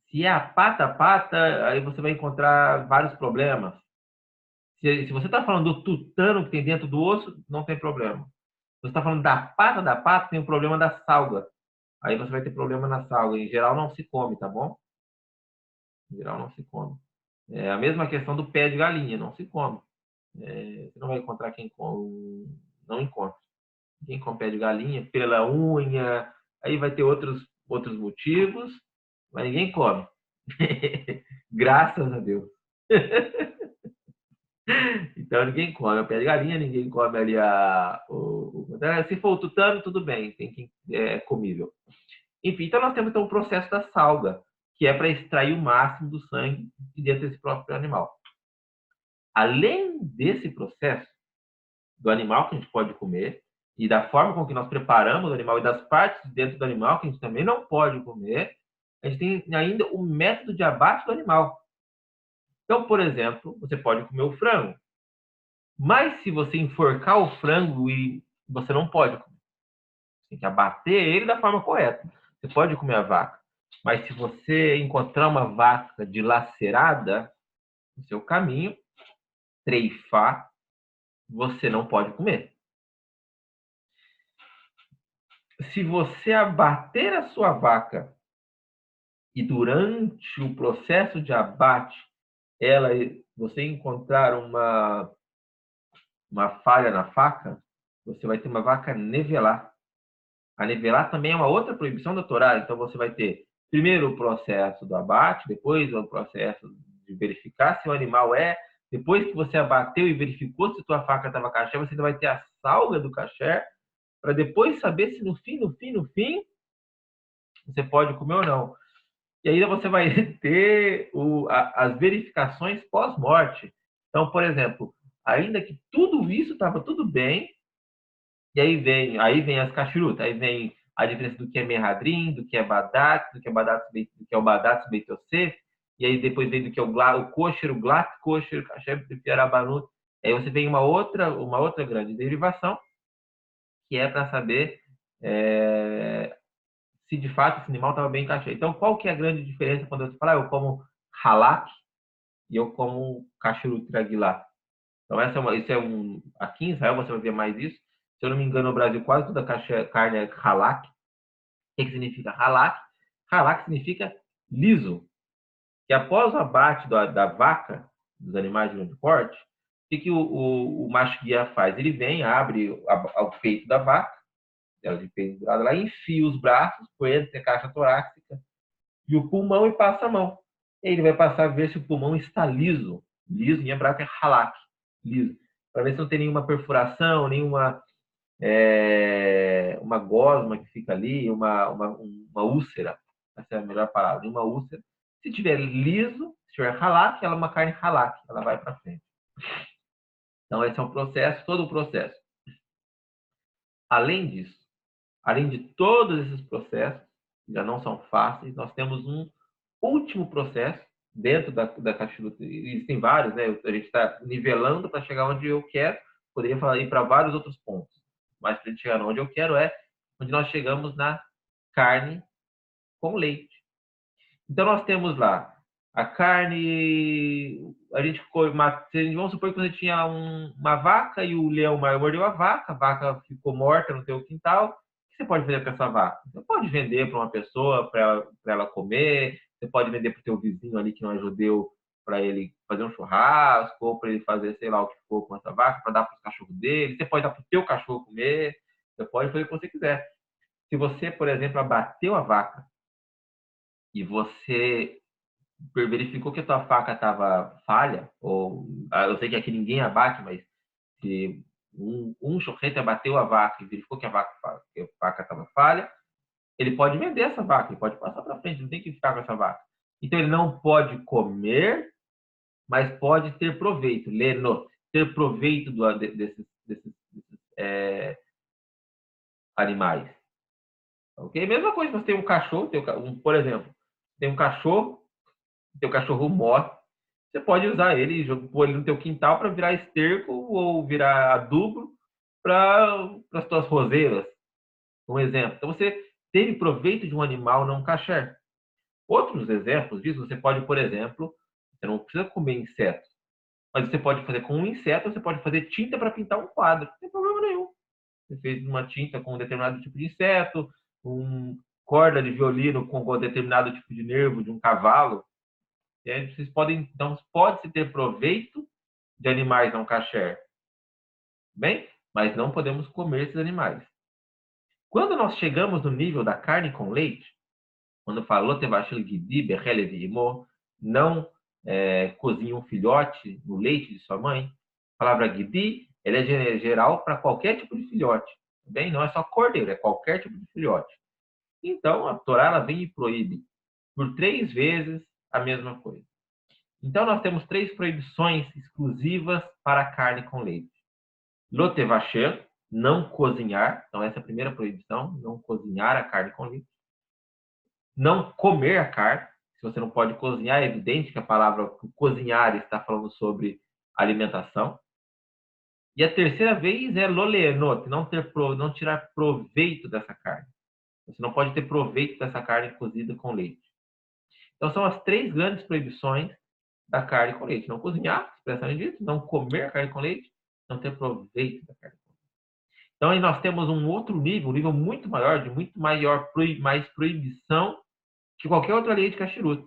se é a pata, aí você vai encontrar vários problemas. Se você está falando do tutano que tem dentro do osso, não tem problema. Se você está falando da pata, tem o problema da salga. Aí você vai ter problema na salga. Em geral, não se come, tá bom? Em geral, não se come. É a mesma questão do pé de galinha, não se come. Você não vai encontrar quem come, não encontra. Quem come pé de galinha, pela unha, aí vai ter outros motivos, mas ninguém come. Graças a Deus. Então ninguém come o pé de galinha, ninguém come ali se for o tutano, tudo bem, é comível. Enfim, então nós temos então o processo da salga, que é para extrair o máximo do sangue de dentro desse próprio animal. Além desse processo do animal que a gente pode comer e da forma com que nós preparamos o animal e das partes dentro do animal que a gente também não pode comer, a gente tem ainda o método de abate do animal. Então, por exemplo, você pode comer o frango, mas se você enforcar o frango, você não pode comer. Você tem que abater ele da forma correta. Você pode comer a vaca, mas se você encontrar uma vaca dilacerada no seu caminho, treifar, você não pode comer. Se você abater a sua vaca e durante o processo de abate, você encontrar uma falha na faca, você vai ter uma vaca nevelar. A nevelar também é uma outra proibição da Torá. Então você vai ter primeiro o processo do abate, depois o processo de verificar se o animal depois que você abateu e verificou se a tua faca estava caché, você ainda vai ter a salga do caché, para depois saber se no fim, você pode comer ou não. E aí você vai ter as verificações pós-morte. Então, por exemplo, ainda que tudo isso estava tudo bem, e aí vem as cachurutas, aí vem a diferença do que é merhadrim, do que é badat, do que é o badat beit Yosef, e aí depois vem do que é o kosher, o glat kosher, o kasher b'arabanut. Aí você vem uma outra grande derivação, que é para saber se de fato esse animal estava bem kasher. Então, qual que é a grande diferença quando você fala, eu como halak e eu como kashrut ragilá? Então, aqui em Israel você vai ver mais isso. Se eu não me engano, no Brasil quase toda carne é halak. O que significa halak? Halak significa liso. Que após o abate da vaca, dos animais de grande porte, o que o mashguia faz? Ele vem, abre o peito da vaca, ela de peito virado lá, enfia os braços, põe entre a caixa torácica e o pulmão e passa a mão. E ele vai passar a ver se o pulmão está liso. Liso em hebraico é halak, liso. Para ver se não tem nenhuma perfuração, nenhuma uma gosma que fica ali, uma úlcera. Essa é a melhor palavra, uma úlcera. Se tiver liso, se tiver halak, ela é uma carne halak, ela vai para frente. Então, esse é um processo, todo o processo. Além disso, além de todos esses processos, que já não são fáceis, nós temos um último processo dentro da cachuruta. Existem vários, né? A gente está nivelando para chegar onde eu quero. Poderia ir para vários outros pontos. Mas para chegar onde eu quero onde nós chegamos na carne com leite. Então, nós temos lá a carne, vamos supor que você tinha uma vaca e o leão maior mordeu a vaca ficou morta no teu quintal. O que você pode fazer com essa vaca? Você pode vender para uma pessoa, para ela comer, você pode vender para o teu vizinho ali que não é judeu, para ele fazer um churrasco, ou para ele fazer, sei lá o que for com essa vaca, para dar para os cachorros dele, você pode dar para o teu cachorro comer, você pode fazer o que você quiser. Se você, por exemplo, abateu a vaca e você verificou que a tua faca estava falha, ou eu sei que aqui ninguém abate, mas se um chorrete abateu a vaca e verificou que a vaca estava falha, ele pode vender essa vaca, ele pode passar para frente, não tem que ficar com essa vaca. Então ele não pode comer, mas pode ter proveito, ter proveito desses animais. Ok? Mesma coisa, você tem um cachorro, por exemplo, tem um cachorro, teu cachorro morre, você pode usar ele e pôr ele no teu quintal para virar esterco ou virar adubo para as tuas roseiras, um exemplo. Então, você teve proveito de um animal não kasher. Outros exemplos disso, você pode, por exemplo, você não precisa comer insetos, mas você pode fazer com um inseto, você pode fazer tinta para pintar um quadro, não tem problema nenhum. Você fez uma tinta com um determinado tipo de inseto, corda de violino com um determinado tipo de nervo de um cavalo. E aí vocês podem, então, pode-se ter proveito de animais não kasher. Bem, mas não podemos comer esses animais. Quando nós chegamos no nível da carne com leite, quando falou Tevashil Gidi, Bechelev Imo, não cozinhe um filhote no leite de sua mãe, a palavra Gidi, ela é geral para qualquer tipo de filhote. Bem, não é só cordeiro, é qualquer tipo de filhote. Então, a Torá ela vem e proíbe por 3 vezes a mesma coisa. Então, nós temos 3 proibições exclusivas para a carne com leite. Lotevasher, não cozinhar. Então, essa é a primeira proibição, não cozinhar a carne com leite. Não comer a carne. Se você não pode cozinhar, é evidente que a palavra cozinhar está falando sobre alimentação. E a terceira vez é loleenot, não tirar proveito dessa carne. Você não pode ter proveito dessa carne cozida com leite. Então, são as 3 grandes proibições da carne com leite. Não cozinhar, expressão disso, não comer a carne com leite, não ter proveito da carne com leite. Então, aí nós temos um outro nível, um nível muito maior, de muito mais proibição que qualquer outra lei de kashrut.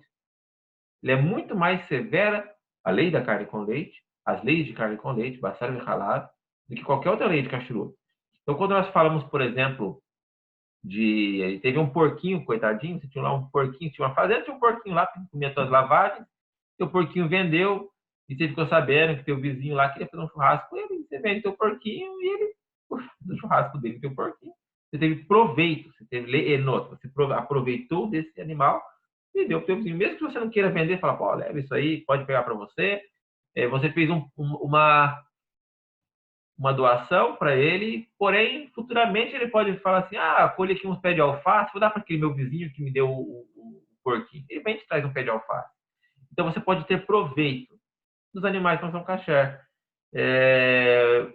Ele é muito mais severa, a lei da carne com leite, as leis de carne com leite, basar e halal, do que qualquer outra lei de kashrut. Então, quando nós falamos, por exemplo, teve um porquinho, coitadinho, você tinha lá um porquinho, tinha uma fazenda, tinha um porquinho lá que comia suas lavagens, e o porquinho vendeu, e você ficou sabendo que teu vizinho lá queria fazer um churrasco com ele, você vende teu porquinho e ele faz o churrasco dele, teu porquinho. Você teve proveito, você teve leenot, você aproveitou desse animal e deu para o teu vizinho. Mesmo que você não queira vender, fala, pô, leva isso aí, pode pegar para você. Você fez uma doação para ele, porém, futuramente ele pode falar assim, colhe aqui uns pés de alface, vou dar para aquele meu vizinho que me deu o porquinho. De repente traz um pé de alface. Então, você pode ter proveito dos animais que não são kasher.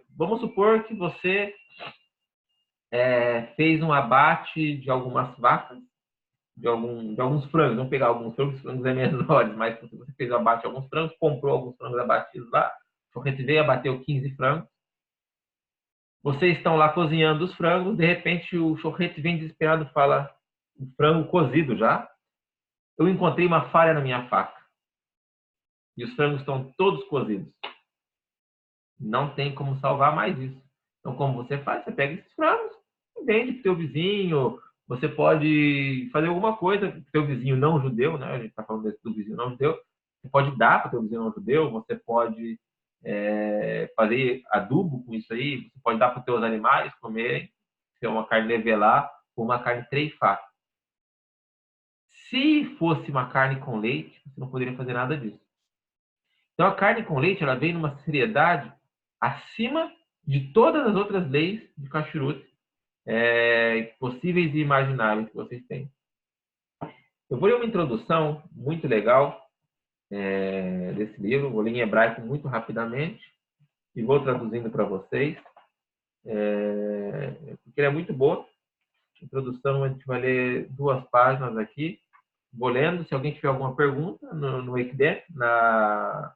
Vamos supor que você fez um abate de algumas vacas, de alguns frangos. Vamos pegar alguns frangos, os frangos menores, mas você fez o abate de alguns frangos, comprou alguns frangos abatidos lá, o chorrete veio, abateu 15 frangos. Vocês estão lá cozinhando os frangos, de repente o chorrete vem desesperado e fala, o frango cozido já, eu encontrei uma falha na minha faca. E os frangos estão todos cozidos. Não tem como salvar mais isso. Então, como você faz? Você pega esses frangos e vende para o teu vizinho. Você pode fazer alguma coisa para o teu vizinho não judeu, né? A gente está falando do vizinho não judeu. Você pode dar para o teu vizinho não judeu. Você pode fazer adubo com isso aí. Você pode dar para os teus animais comerem. Se é uma carne levelar ou uma carne treifá. Se fosse uma carne com leite, você não poderia fazer nada disso. Então, a carne com leite, ela vem numa seriedade acima de todas as outras leis de kashrut possíveis e imagináveis que vocês têm. Eu vou ler uma introdução muito legal desse livro, vou ler em hebraico muito rapidamente e vou traduzindo para vocês, porque ele é muito boa. A introdução, a gente vai ler 2 páginas aqui. Vou lendo, se alguém tiver alguma pergunta no Ekdem, na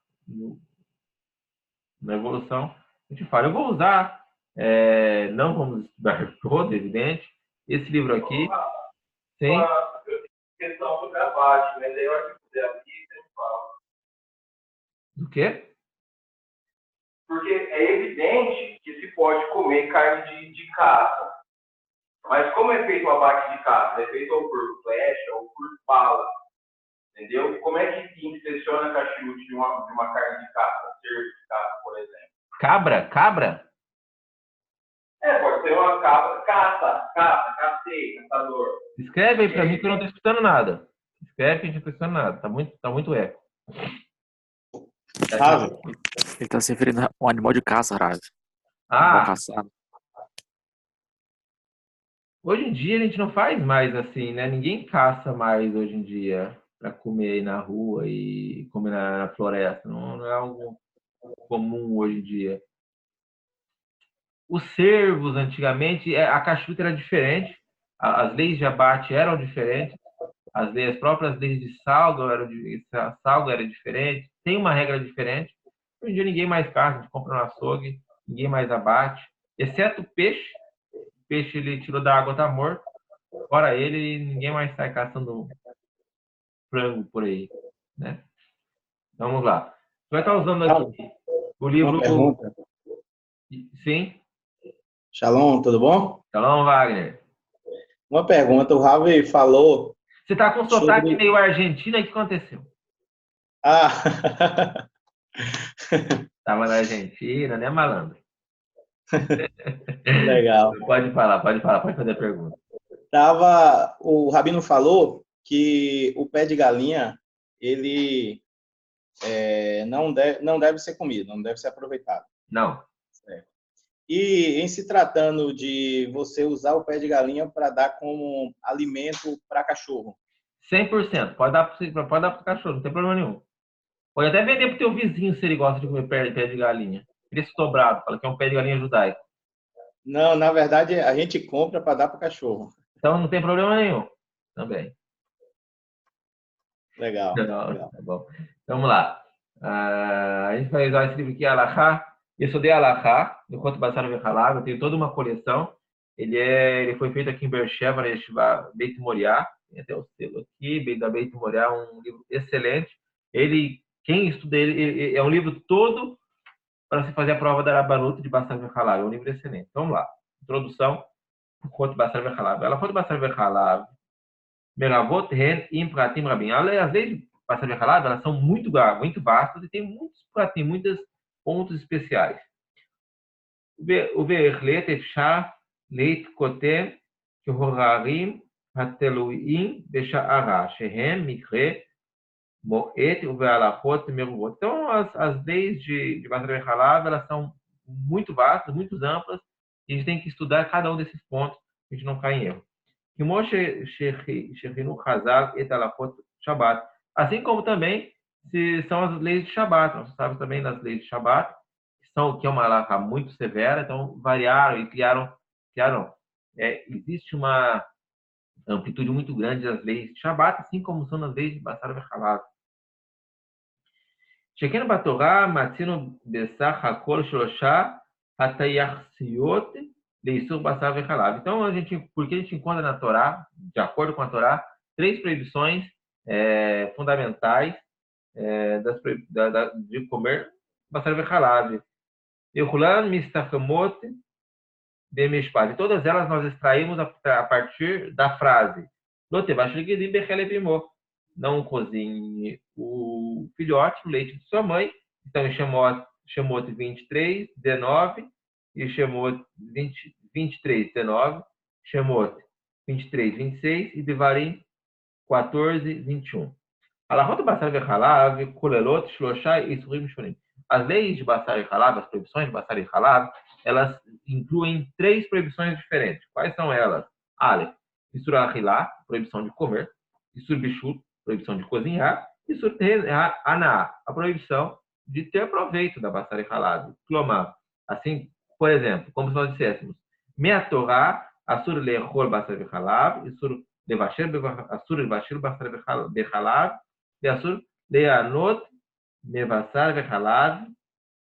evolução, a gente fala. Eu vou usar, não vamos estudar todo, evidente, esse livro aqui. Sim. Questão do debate, mas aí eu acho que você aqui você fala. Do quê? Porque é evidente que se pode comer carne de caça. Mas como é feito o abate de caça? É feito ou por flecha ou por bala. Entendeu? Como é que inspenciona a kashrut de uma carne de caça? Cervo de caça, por exemplo. Cabra? Pode ser uma cabra. Caçador. Escreve aí para mim que eu não estou escutando nada. Escreve que a gente não está escutando nada. Tá muito eco. Ele está se referindo a um animal de caça, Rav. Animal caçado. Hoje em dia a gente não faz mais assim, né? Ninguém caça mais hoje em dia para comer aí na rua e comer na floresta. Não é algo comum hoje em dia. Os cervos, antigamente, a cachuta era diferente, as leis de abate eram diferentes, as próprias leis de salgo era diferente, tem uma regra diferente. Hoje em dia ninguém mais caça, a gente compra no açougue, ninguém mais abate, exceto o peixe. O peixe ele tirou da água, tá morto. Fora ele, ninguém mais sai caçando frango por aí, né? Vamos lá. Você vai estar usando aqui o livro... Uma pergunta. Sim? Shalom, tudo bom? Shalom, Wagner. Uma pergunta, o Ravi falou... Você está com sotaque meio argentino, o que aconteceu? Ah! Estava na Argentina, né, malandro? Legal. Pode fazer a pergunta. O Rabino falou que o pé de galinha, ele não deve ser comido, não deve ser aproveitado. Não. Certo. E em se tratando de você usar o pé de galinha para dar como alimento para cachorro? 100%. Pode dar para o cachorro, não tem problema nenhum. Pode até vender para o teu vizinho se ele gosta de comer pé de galinha. Preço dobrado, fala que é um pé de galinha judaico. Não, na verdade, a gente compra para dar para o cachorro. Então não tem problema nenhum. Também. Legal. Legal. Tá bom. Então, vamos lá. A gente vai usar esse livro aqui, Alahá. Eu estudei Alahá, do Conto Basar Vechalá. Eu tenho toda uma coleção. Ele foi feito aqui em Beersheba, na Yeshiva Beit Moriá. Tem até o selo aqui, da Beit Moriá, um livro excelente. Quem estuda ele, é um livro todo para se fazer a prova da Rabanut de Basar Vechalá. É um livro excelente. Então, vamos lá. Introdução do Conto Basar Vechalá. Ela Conto Basar Vechalá. Meravot Ren Im Pratim Rabin. As leis de Basar Vechalá, elas são muito vastas e tem muitos pratim, muitos pontos especiais. O Verlet Efshar Leit Kotem Kehorarim Hateluim Besha'ara Shehem Mikre Moed Uvealachot Meruvot. Então, as leis de Basar Vechalá, elas são muito vastas, muito amplas, e a gente tem que estudar cada um desses pontos para a gente não cair em erro. Assim como também são as leis de Shabat. Nós sabemos também das leis de Shabat, que é uma halakha muito severa, então variaram e criaram existe uma amplitude muito grande das leis de Shabat, assim como são as leis de Basar Vechalá. Sheken Batorá, Matzino Besach Hakol Shlosha Hatayachsiot Leisur Basar Vechalá. Então, porque a gente encontra na Torá, de acordo com a Torá, 3 proibições fundamentais de comer Basar Vechalá. Yehulan Mistachamot Bemishpat. E todas elas nós extraímos a partir da frase não cozinhe o filhote no leite de sua mãe. Então, em Shemot 23, 19 e Shemot 23, 19, Shemot 23, 26 e Devarim 14, 21. Alahot Basar Vechalá, Kulelot, Shloshá e Isurim Shunim. As leis de Basar e Halab, as proibições de Basar e Halab, elas incluem 3 proibições diferentes. Quais são elas? Aleph, Isur Achilá, proibição de comer. Isur Bishul, proibição de cozinhar. Isur Aná, a proibição de ter proveito da Basar e Halab. Clomar, assim, por exemplo, como se nós disséssemos, Mea Torá, Asur Lechol Basar e Halab, Isur Levashir Basar e Halab, e Asur Leanot Mevassar Vechalad,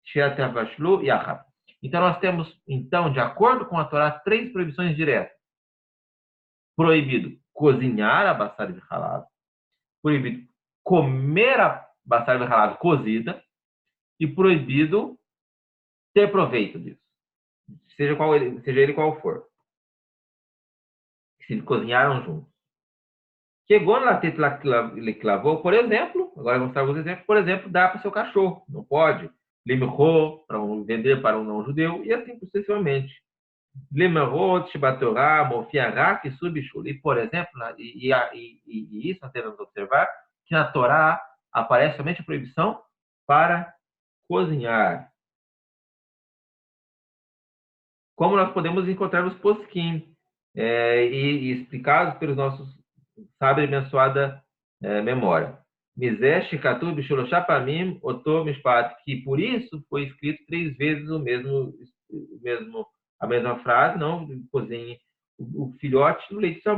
Sheatavashlu e Achab. Então, nós temos, de acordo com a Torá, 3 proibições diretas. Proibido cozinhar a Basar Vechalad, proibido comer a Basar Vechalad cozida e proibido ter proveito disso. Seja ele qual for. Se cozinharam juntos. Chegou na Tetla clavou, por exemplo, agora eu vou mostrar alguns exemplos, por exemplo, dá para o seu cachorro, não pode. Limchô, para vender para um não-judeu, e assim sucessivamente. Limchô, Shibatorá, Mofiará, que subchul. E, por exemplo, e isso nós temos que observar, que na Torá aparece somente a proibição para cozinhar. Como nós podemos encontrar nos posquim. e explicados pelos nossos sábios de abençoada memória. Mizesh Katuv Bisholoshá Pamim Oto Mishpat, que por isso foi escrito 3 vezes a mesma frase, não cozinhe o filhote no leite de sua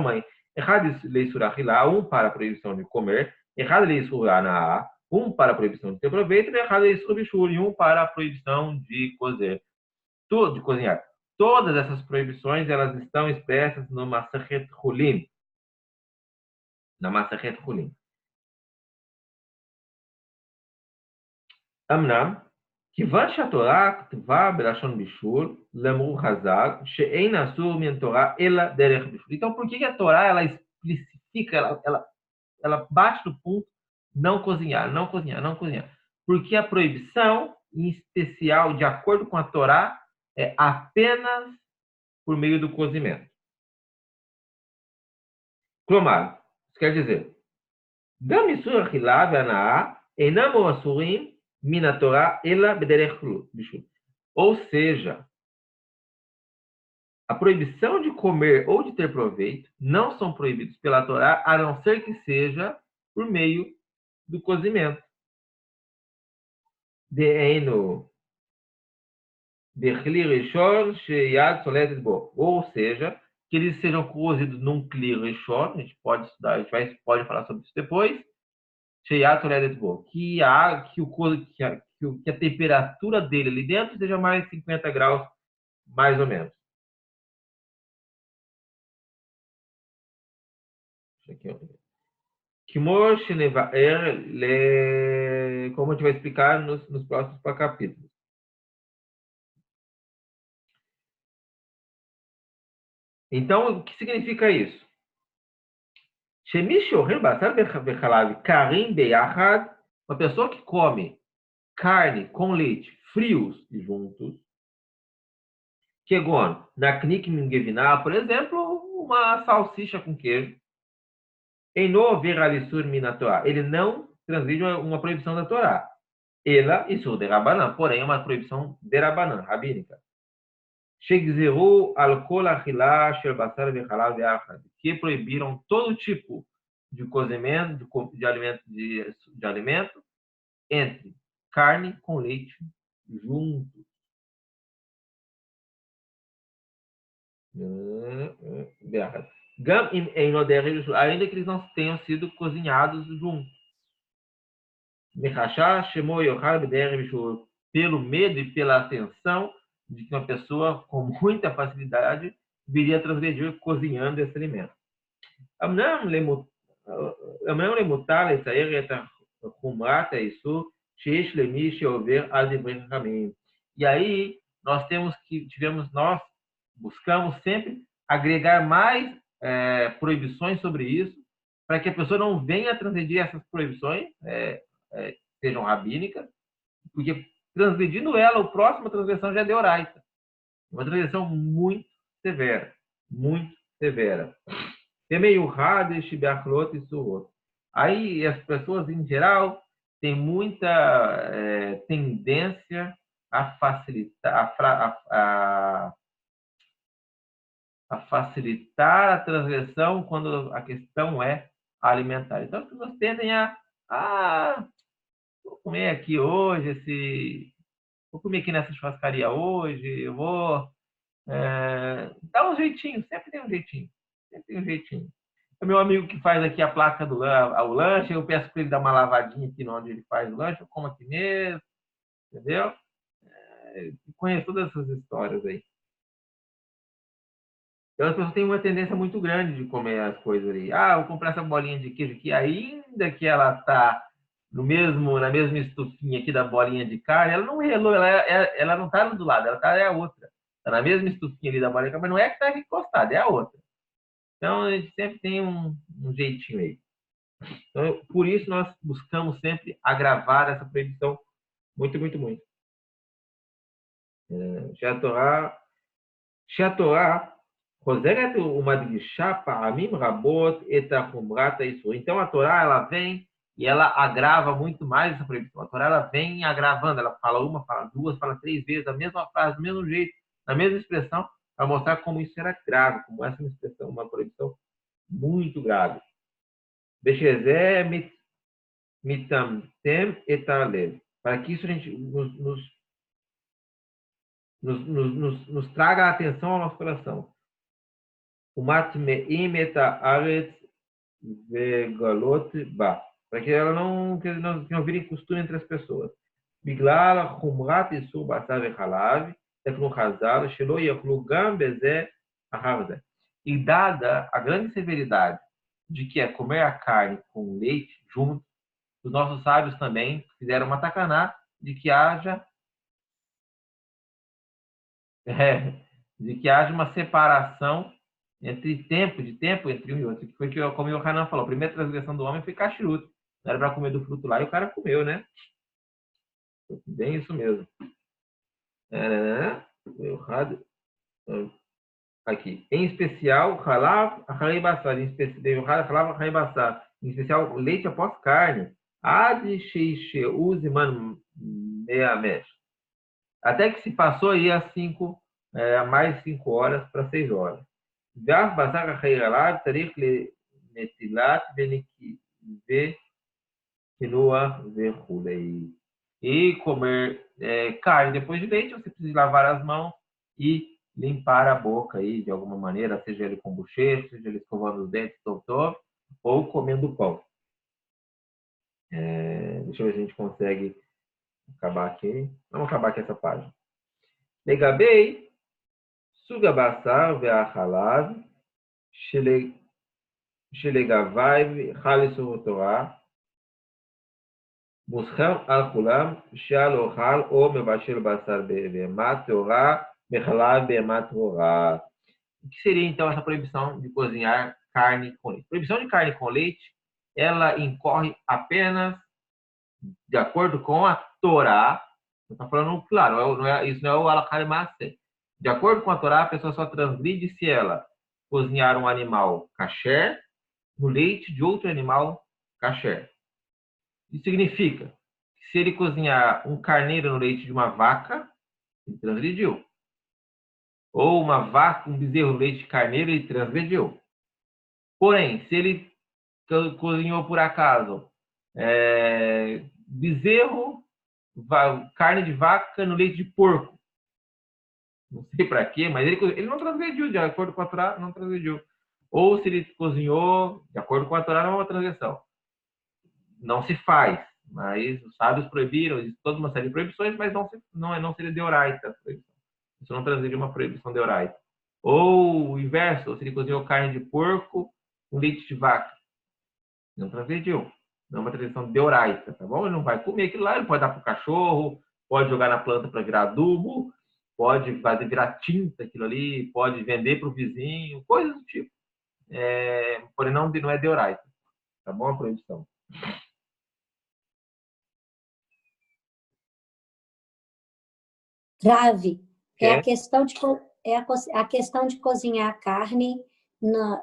mãe. Errado leisurah hilá, para a proibição de comer, errado leisurah naá, para a proibição de ter proveito, e errado leisurah bishur, e para a proibição de cozinhar. Todas essas proibições, elas estão expressas no Masachet Hulin. Na Masachet Hulin. אמנם, כיוון שהתורה כתבה בלשון בישול, למרו חז"ל, שאין אסור מן תורה אלא דרך בישול. Então, por que a Torá, ela especifica, ela bate no ponto, não cozinhar, não cozinhar, não cozinhar? Porque a proibição, em especial, de acordo com a Torá, é apenas por meio do cozimento. Klamar, isso quer dizer, גם איסור אכילה והנאה אינם אסורים מן התורה אלא בדרך בישול. Ou seja, a proibição de comer ou de ter proveito não são proibidos pela Torá, a não ser que seja por meio do cozimento. Ou seja, que eles sejam cozidos num kli rishon, a gente pode estudar, a gente pode falar sobre isso depois, que a temperatura dele ali dentro seja mais 50 graus, mais ou menos. Como a gente vai explicar nos próximos capítulos. Então, o que significa isso? Uma pessoa que come carne com leite frios e juntos, por exemplo, uma salsicha com queijo, ele não transgride uma proibição da Torá. Ela, isso de Rabanan, porém é uma proibição de Rabanan, rabínica. Que proibiram todo tipo de cozimento, de alimento entre carne com leite juntos. Ainda que eles não tenham sido cozinhados juntos. Pelo medo e pela atenção de que uma pessoa com muita facilidade viria a transgredir cozinhando esse alimento. E aí nós buscamos sempre agregar mais proibições sobre isso, para que a pessoa não venha a transgredir essas proibições, sejam rabínicas, porque transgredindo ela, a próxima transgressão já é deoraita. Uma transgressão muito severa, muito severa. Aí as pessoas, em geral, têm muita tendência a facilitar a transgressão quando a questão é alimentar. Então, as pessoas tendem vou comer aqui hoje, vou comer aqui nessa churrascaria hoje, eu vou dar um jeitinho, sempre tem um jeitinho. O meu amigo que faz aqui a placa do lanche, eu peço para ele dar uma lavadinha aqui onde ele faz o lanche, eu como aqui mesmo, entendeu? Conheço todas essas histórias aí. Então, as pessoas têm uma tendência muito grande de comer as coisas ali. Vou comprar essa bolinha de queijo aqui, ainda que ela está na mesma estufinha aqui da bolinha de carne, ela não relou, ela não está do lado, ela está a outra. Está na mesma estufinha ali da bolinha de carne, mas não é que está encostada, é a outra. Então, a gente sempre tem um jeitinho aí. Então, por isso, nós buscamos sempre agravar essa proibição muito, muito, muito. Sheatorá חוזרת ומדגישה פעמים רבות את חומרת האיסור. Então, a Torá, ela vem e ela agrava muito mais essa proibição. A Torá, ela vem agravando. Ela fala uma, fala duas, fala 3 vezes a mesma frase, do mesmo jeito, na mesma expressão, para mostrar como isso era grave, como essa é uma expressão, uma proibição muito grave. Bechezé mitamtem etalev. Para que isso a gente nos traga a atenção ao nosso coração. O matmeim etaaretz vegalot ba. Para que ela não vire costume entre as pessoas. Biglal humrat isur basar vechalav teknu chazal shelo yaklu gam bezeh ahavzeh. E dada a grande severidade de que é comer a carne com leite junto, os nossos sábios também fizeram uma takaná de que haja uma separação de tempo entre um e outro. Que foi como o Hanan falou, a primeira transgressão do homem foi kashrut. Não era para comer do fruto lá e o cara comeu, né? Bem isso mesmo. Aqui. Em especial, halav acharei basar. Em especial, leite após carne. Ad sheisheu ziman meamesh. Até que se passou aí a mais 5 horas para 6 horas. Gav basar acharei halav tarich le netilat vekinua vechulei. E comer carne depois de leite, você precisa lavar as mãos e limpar a boca aí de alguma maneira, seja ele com bochecha, seja ele escovando os dentes, ou comendo pão. Deixa eu ver se a gente consegue acabar aqui. Vamos acabar aqui essa página. Legabei, sugabassar ve'achalav, shelegavai chalisurtorah, Muschel al-Kulam, Shal Ohal, ou Mebashir Basar Be'emat Torah, Mechalab Be'emat Torah. O que seria então essa proibição de cozinhar carne com leite? Proibição de carne com leite, ela incorre apenas de acordo com a Torá. Está falando claro, isso não é o Alakar Maser. De acordo com a Torá, a pessoa só transgride se ela cozinhar um animal kasher no leite de outro animal kasher. Isso significa que se ele cozinhar um carneiro no leite de uma vaca, ele transgrediu. Ou uma vaca, um bezerro no leite de carneiro, ele transgrediu. Porém, se ele cozinhou por acaso carne de vaca no leite de porco, não sei para quê, mas ele não transgrediu, de acordo com a Torá, não transgrediu. Ou se ele cozinhou, de acordo com a Torá, não é uma transgressão. Não se faz, mas os sábios proibiram, toda uma série de proibições, mas não seria deoraita. Isso não transgride uma proibição deoraita. Ou o inverso, se ele cozinhou carne de porco com leite de vaca, não transgrediu. Não é uma transgressão deoraita, tá bom? Ele não vai comer aquilo lá, ele pode dar para o cachorro, pode jogar na planta para virar adubo, pode fazer virar tinta aquilo ali, pode vender para o vizinho, coisas do tipo. Porém, não é deoraita, tá bom? A proibição. Grave. A questão de cozinhar a carne,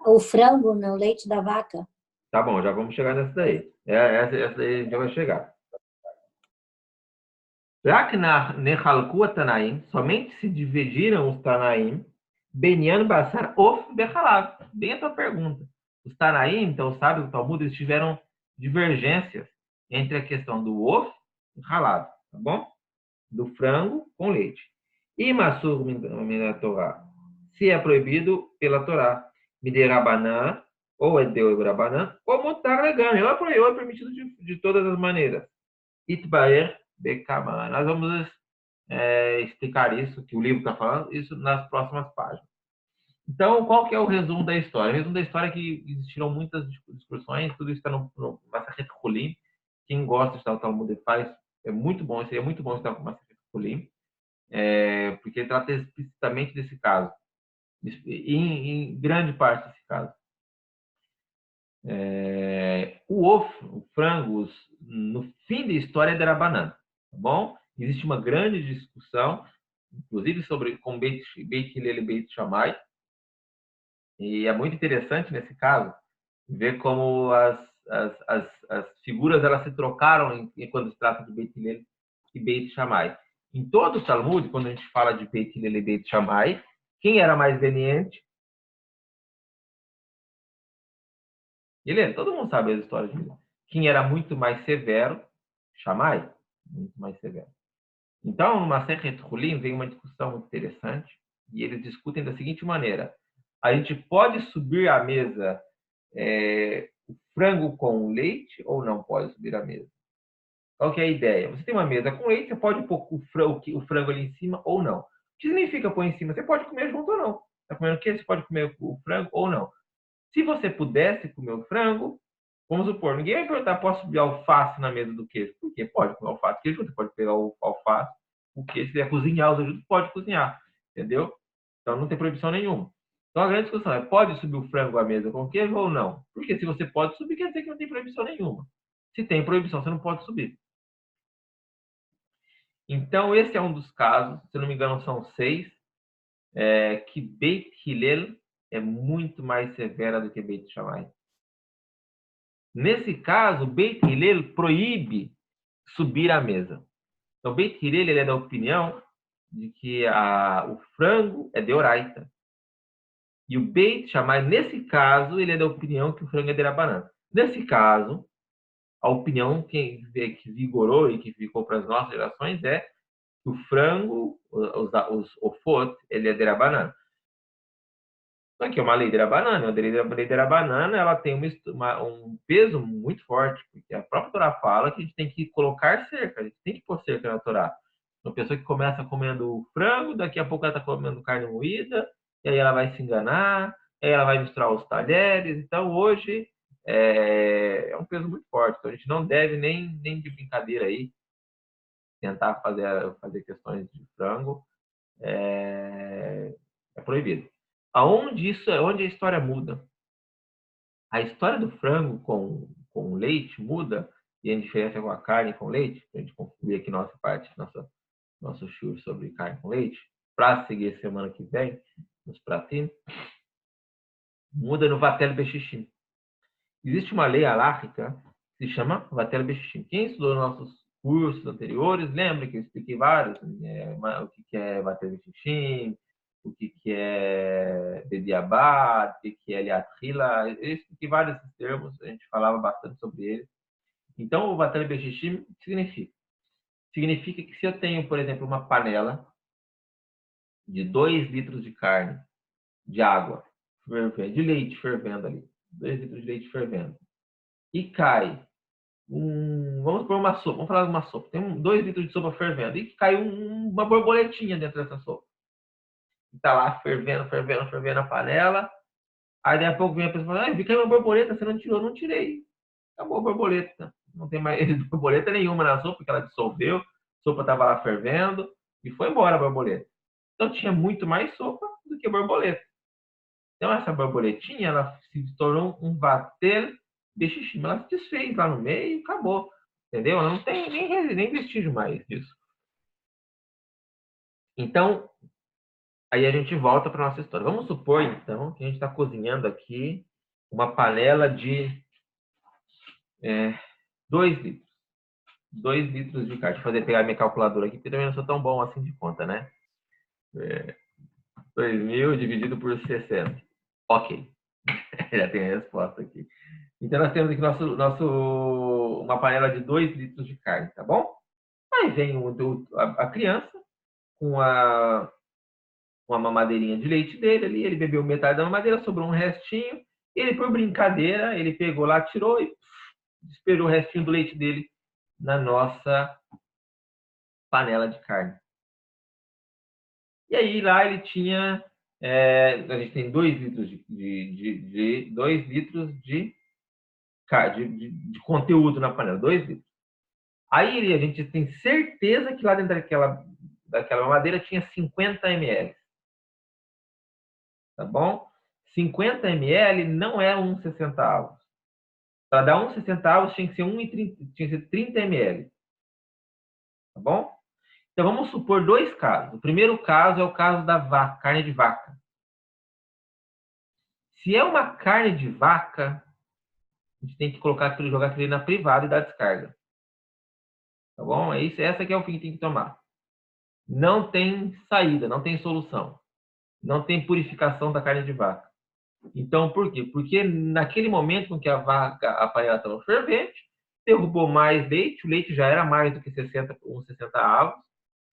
o frango no leite da vaca. Tá bom, já vamos chegar nessa daí. Essa daí já vai chegar. Já que na Nechalku Tanaim, somente se dividiram os Tanaim, Benyan Basar Of Bechalav. Bem a tua pergunta. Os Tanaim, então, os sábios do Talmud, eles tiveram divergências entre a questão do Of e Halav, tá bom? Do frango com leite. E Masur Mina Torá, se é proibido pela Torá, Miderabanan, ou é Deorabanan, ou Mutar Legan, ou é permitido de todas as maneiras. Itbaer Bekaman. Nós vamos explicar isso, que o livro está falando, isso nas próximas páginas. Então, qual que é o resumo da história? O resumo da história é que existiram muitas discussões, tudo isso está no Masachet Cholim. Quem gosta de estudar o Talmud faz, é muito bom, seria muito bom estudar o Masachet Cholim, porque ele trata explicitamente desse caso, em grande parte desse caso. O frango, no fim da história, é derabanan, tá bom? Existe uma grande discussão, inclusive sobre com Beit Hillel e Beit Shammai, e é muito interessante nesse caso ver como as figuras elas se trocaram quando se trata de Beit Hillel e Beit Shammai. Em todo o Talmud, quando a gente fala de Beit Hillel e Beit Shammai, Quem era mais leniente? Ele, todo mundo sabe as histórias de quem era muito mais severo, Shammai, muito mais severo. Então, no Masechet Hulin vem uma discussão muito interessante e eles discutem da seguinte maneira: a gente pode subir à mesa o frango com leite ou não pode subir à mesa? Qual que é a ideia? Você tem uma mesa com leite, você pode pôr o frango ali em cima ou não. O que significa pôr em cima? Você pode comer junto ou não. Está comendo o quê? Você pode comer o frango ou não. Se você pudesse comer o frango, vamos supor, ninguém vai perguntar, posso subir alface na mesa do queijo? Por quê? Pode comer alface e queijo, você pode pegar o alface, o queijo, se quiser cozinhar os ajudos, pode cozinhar, entendeu? Então não tem proibição nenhuma. Então a grande discussão é, pode subir o frango à mesa com queijo ou não? Porque se você pode subir, quer dizer que não tem proibição nenhuma. Se tem proibição, você não pode subir. Então esse é um dos casos, se não me engano são 6, que Beit Hillel é muito mais severa do que Beit Shammai. Nesse caso, Beit Hillel proíbe subir à mesa. Então, Beit Hillel ele é da opinião de que o frango é deoraita. E o Beit Shammai, nesse caso, ele é da opinião que o frango é derabanan. Nesse caso, a opinião que vigorou e que ficou para as nossas gerações é que o frango, os ofot, ele é derabanan. Aqui é uma lei derabanan. A lei derabanan, ela tem um peso muito forte, porque a própria Torá fala que a gente tem que colocar cerca, a gente tem que pôr cerca na Torá. Uma pessoa que começa comendo frango, daqui a pouco ela está comendo carne moída, e aí ela vai se enganar, aí ela vai misturar os talheres. Então, hoje, é um peso muito forte. Então, a gente não deve nem de brincadeira aí tentar fazer questões de frango. É proibido. Onde a história muda? A história do frango com leite muda, e a diferença com a carne com leite, a gente concluir aqui nosso show sobre carne com leite, para seguir semana que vem, nos pratim, muda no Vatel Beshishim. Existe uma lei halárrica que se chama Vatel Beshishim. Quem estudou nossos cursos anteriores, lembra que eu expliquei vários, o que é Vatel Beshishim, o que é Bediabad, o que é Liatrila, eu expliquei vários termos, a gente falava bastante sobre eles. Então, o Vatel Beshishim, o que significa? Significa que se eu tenho, por exemplo, uma panela de 2 litros de carne, de água, de leite fervendo ali, 2 litros de leite fervendo, e cai vamos pôr uma sopa, vamos falar de uma sopa, tem 2 litros de sopa fervendo, e cai uma borboletinha dentro dessa sopa. Está lá fervendo a panela. Aí daqui a pouco vem a pessoa e fala, vi que é uma borboleta, você não tirou? Não tirei. Acabou a borboleta. Não tem mais borboleta nenhuma na sopa, porque ela dissolveu, a sopa estava lá fervendo e foi embora a borboleta. Então tinha muito mais sopa do que borboleta. Então essa borboletinha, ela se tornou um vatel beshishim. Ela se desfez lá no meio e acabou. Entendeu? Ela não tem nem vestígio mais disso. Então, aí a gente volta para a nossa história. Vamos supor, então, que a gente está cozinhando aqui uma panela de 2 litros. 2 litros de carne. Deixa eu pegar minha calculadora aqui, porque também não sou tão bom assim de conta, né? 2.000 dividido por 60. Ok. Já tem a resposta aqui. Então, nós temos aqui uma panela de 2 litros de carne, tá bom? Aí vem a criança com uma mamadeirinha de leite dele ali, ele bebeu metade da mamadeira, sobrou um restinho, ele, por brincadeira, ele pegou lá, tirou e despejou o restinho do leite dele na nossa panela de carne. E aí lá ele tinha, a gente tem 2 litros de conteúdo na panela, 2 litros. Aí a gente tem certeza que lá dentro daquela mamadeira tinha 50 ml. Tá bom? 50 ml não é 1,60 centavos. Para dar 1,60 centavos tinha que ser 30 ml. Tá bom? Então vamos supor 2 casos. O primeiro caso é o caso da carne de vaca. Se é uma carne de vaca, a gente tem que jogar aquilo na privada e dar descarga. Tá bom? Essa que é o fim que tem que tomar. Não tem saída, não tem solução. Não tem purificação da carne de vaca. Então, por quê? Porque naquele momento com que a panela estava fervente, derrubou mais leite, o leite já era mais do que 60 avos,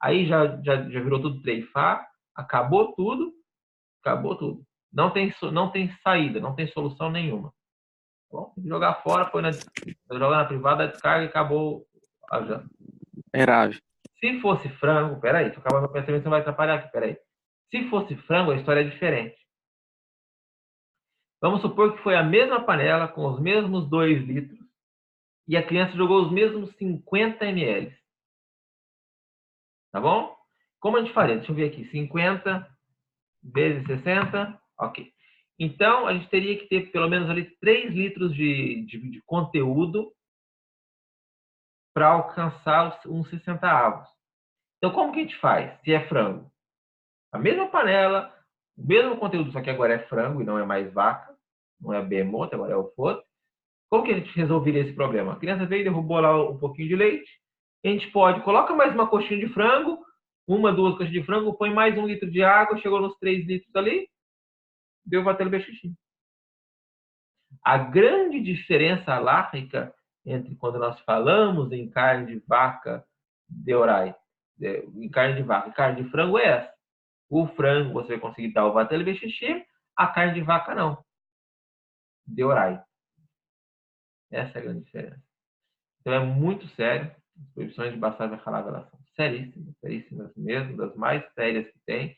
aí já virou tudo treifar, acabou tudo. Não tem saída, não tem solução nenhuma. Bom, tem que jogar fora, joga na privada, descarga e acabou a janta. Grave. Se fosse frango, peraí, se eu acabar meu pensamento, você vai atrapalhar aqui, peraí. Se fosse frango, a história é diferente. Vamos supor que foi a mesma panela, com os mesmos 2 litros, e a criança jogou os mesmos 50 ml. Tá bom? Como a gente faria? Deixa eu ver aqui. 50 vezes 60. Ok. Então, a gente teria que ter pelo menos ali 3 litros de conteúdo para alcançar uns 60 avos. Então, como que a gente faz? Se é frango? A mesma panela, o mesmo conteúdo, só que agora é frango e não é mais vaca, não é behemoth, agora é o foto. Como que a gente resolveria esse problema? A criança veio e derrubou lá um pouquinho de leite. A gente coloca mais uma coxinha de frango, 2 coxinhas de frango, põe mais 1 litro de água, chegou nos 3 litros ali, deu vatelo bexixim. A grande diferença alárrica entre quando nós falamos em carne de vaca deorai, em carne de vaca e carne de frango é essa. O frango você vai conseguir dar o vatelo bexixim, a carne de vaca não. Deorai. Essa é a grande diferença. Então é muito sério. As proibições de Bassar e Halal, elas são seríssimas, seríssimas mesmo, das mais sérias que tem.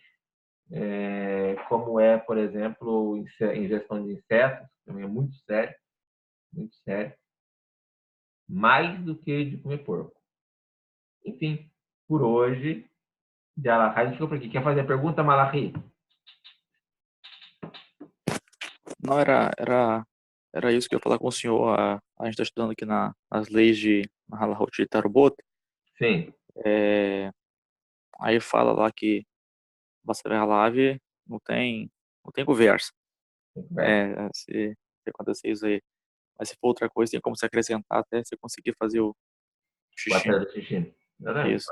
Como é, por exemplo, ingestão de insetos, também é muito sério. Mais do que de comer porco. Enfim, por hoje, de Alahá, a gente ficou por aqui. Quer fazer a pergunta, Malachi? Não, era isso que eu ia falar com o senhor. A gente está estudando aqui nas leis de Halahot de Tarubot. Sim. Aí fala lá que Basar Halav não tem conversa. Se acontecer isso aí. Mas se for outra coisa, tem como se acrescentar até você conseguir fazer o xixi. Bater o xixi. Isso.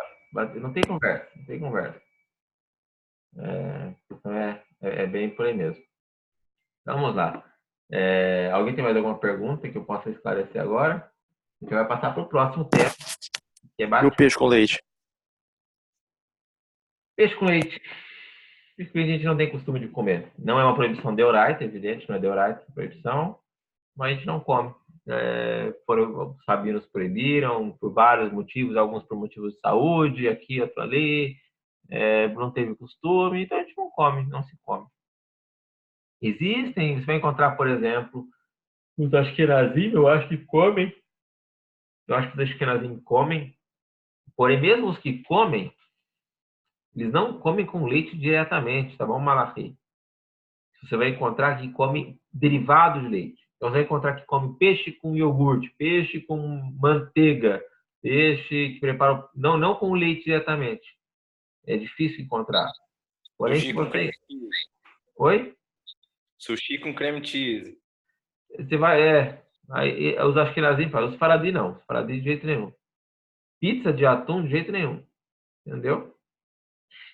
Não tem conversa, não tem conversa. Então é bem por aí mesmo. Vamos lá. Alguém tem mais alguma pergunta que eu possa esclarecer agora? A gente vai passar para o próximo tema. Que é E o peixe com leite? Peixe com leite. Peixe que a gente não tem costume de comer. Não é uma proibição de Oraita, evidente, não é de Oraita, é proibição, mas a gente não come. Os rabinos proibiram por vários motivos, alguns por motivos de saúde, aqui, outro ali, não teve costume, então a gente não come, não se come. Existem, você vai encontrar, por exemplo, os Ashkenazim, eu acho que comem, eu acho que os Ashkenazim comem, porém mesmo os que comem, eles não comem com leite diretamente, tá bom, Malachi? Você vai encontrar que come derivado de leite. Então, você vai encontrar que come peixe com iogurte, peixe com manteiga, peixe que prepara não com leite diretamente. É difícil encontrar. Porém, se você... Oi? Sushi com creme cheese. Você vai... Aí, os ashkenazim falam, os faradi não. Os faradi de jeito nenhum. Pizza de atum de jeito nenhum. Entendeu?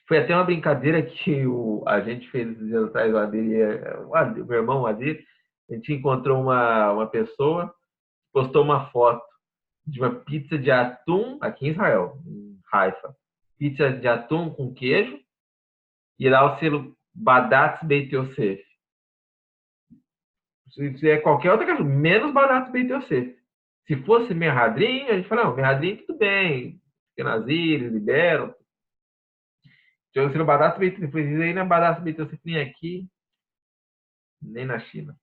Foi até uma brincadeira que a gente fez esses dias atrás, o meu irmão, o Adir, a gente encontrou uma pessoa, postou uma foto de uma pizza de atum aqui em Israel, em Haifa. Pizza de atum com queijo e lá o selo Badatz Beit Yosef. Se é qualquer outra coisa, menos Badatz Beit Yosef. Se fosse Merhadrim, a gente fala, não, Merhadrim tudo bem, Kenazir, eles liberam. Se o Badatz Beit Yosef, aí na Badatz Beit Yosef nem aqui, nem na China.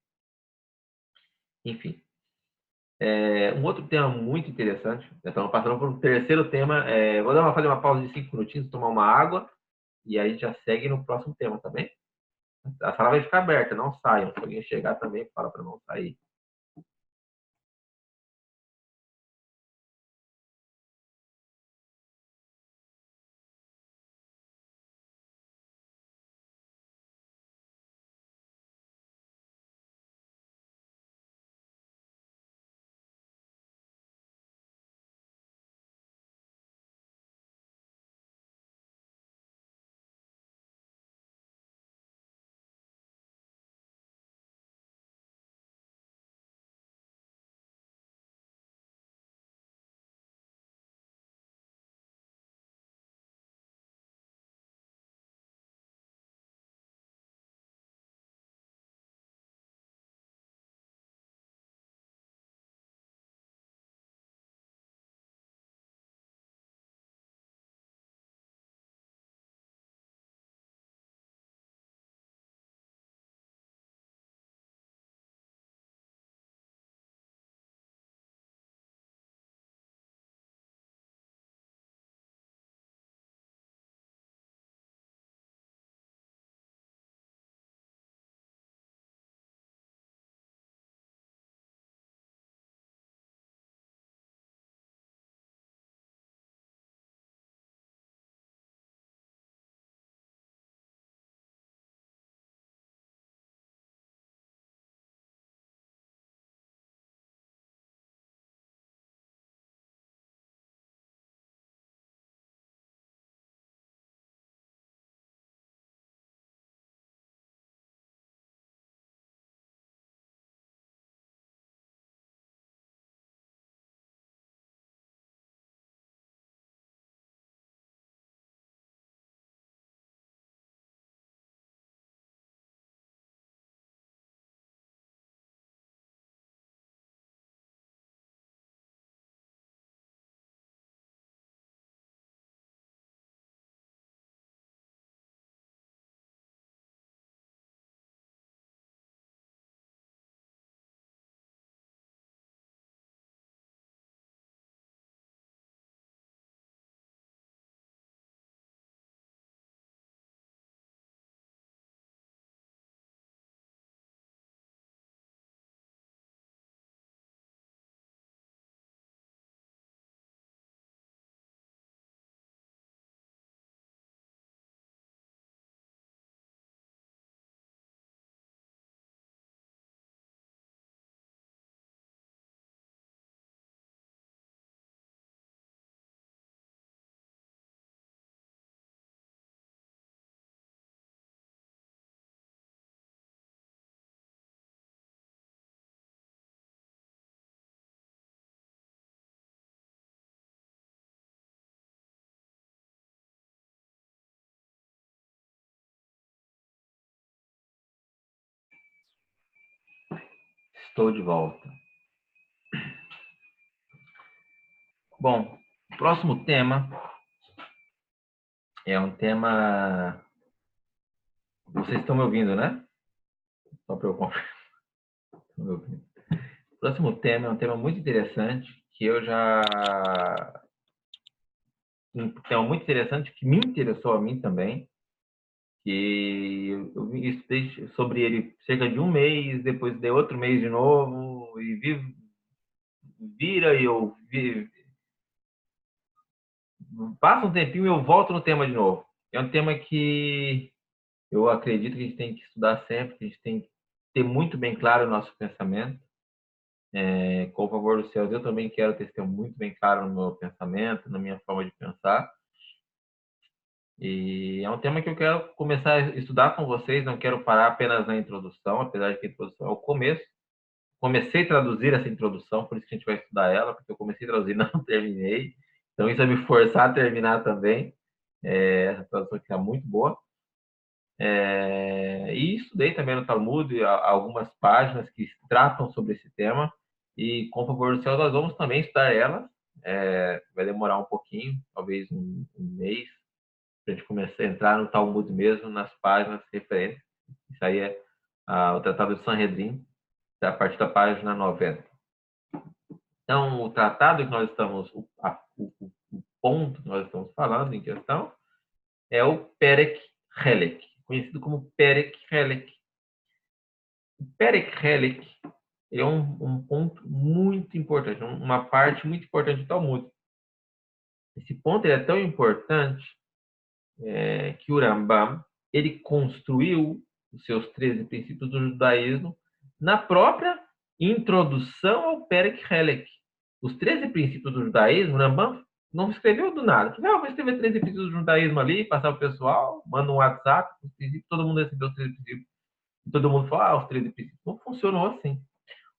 Enfim. Um outro tema muito interessante. Estamos passando por um terceiro tema. Vou fazer uma pausa de 5 minutinhos, tomar uma água e aí a gente já segue no próximo tema, tá bem? A sala vai ficar aberta, não saiam. Se alguém chegar também, fala para não sair. Estou de volta. Bom, o próximo tema é um tema... Vocês estão me ouvindo, né? Só para eu confirmar. Estão me ouvindo. O próximo tema é um tema muito interessante que eu já... Um tema muito interessante que me interessou a mim também, que eu estudei sobre ele cerca de um mês, depois de outro mês de novo, e vira e eu... Passa um tempinho e eu volto no tema de novo. É um tema que eu acredito que a gente tem que estudar sempre, que a gente tem que ter muito bem claro o nosso pensamento. Com o favor dos céus, eu também quero ter muito bem claro no meu pensamento, na minha forma de pensar. E é um tema que eu quero começar a estudar com vocês, não quero parar apenas na introdução, apesar de que a introdução é o começo. Comecei a traduzir essa introdução, por isso que a gente vai estudar ela, porque eu comecei a traduzir e não terminei. Então isso vai me forçar a terminar também. Essa tradução aqui está muito boa. E estudei também no Talmud algumas páginas que tratam sobre esse tema. E com o favor do céu, nós vamos também estudar elas. Vai demorar um pouquinho, talvez um mês, para a gente começar a entrar no Talmud mesmo, nas páginas referentes. Isso aí é o Tratado de Sanhedrin, a partir da página 90. Então, o tratado que nós estamos, o ponto que nós estamos falando em questão é o Perek Helek, conhecido como Perek Helek. O Perek Helek é um ponto muito importante, uma parte muito importante do Talmud. Esse ponto é tão importante que o Rambam ele construiu os seus 13 princípios do judaísmo na própria introdução ao Perek Helek. Os 13 princípios do judaísmo, o Rambam não escreveu do nada. Não, vou escrever 13 princípios do judaísmo ali, passar para o pessoal, manda um WhatsApp, os princípios, todo mundo recebeu os 13 princípios. E todo mundo fala, os 13 princípios. Não funcionou assim.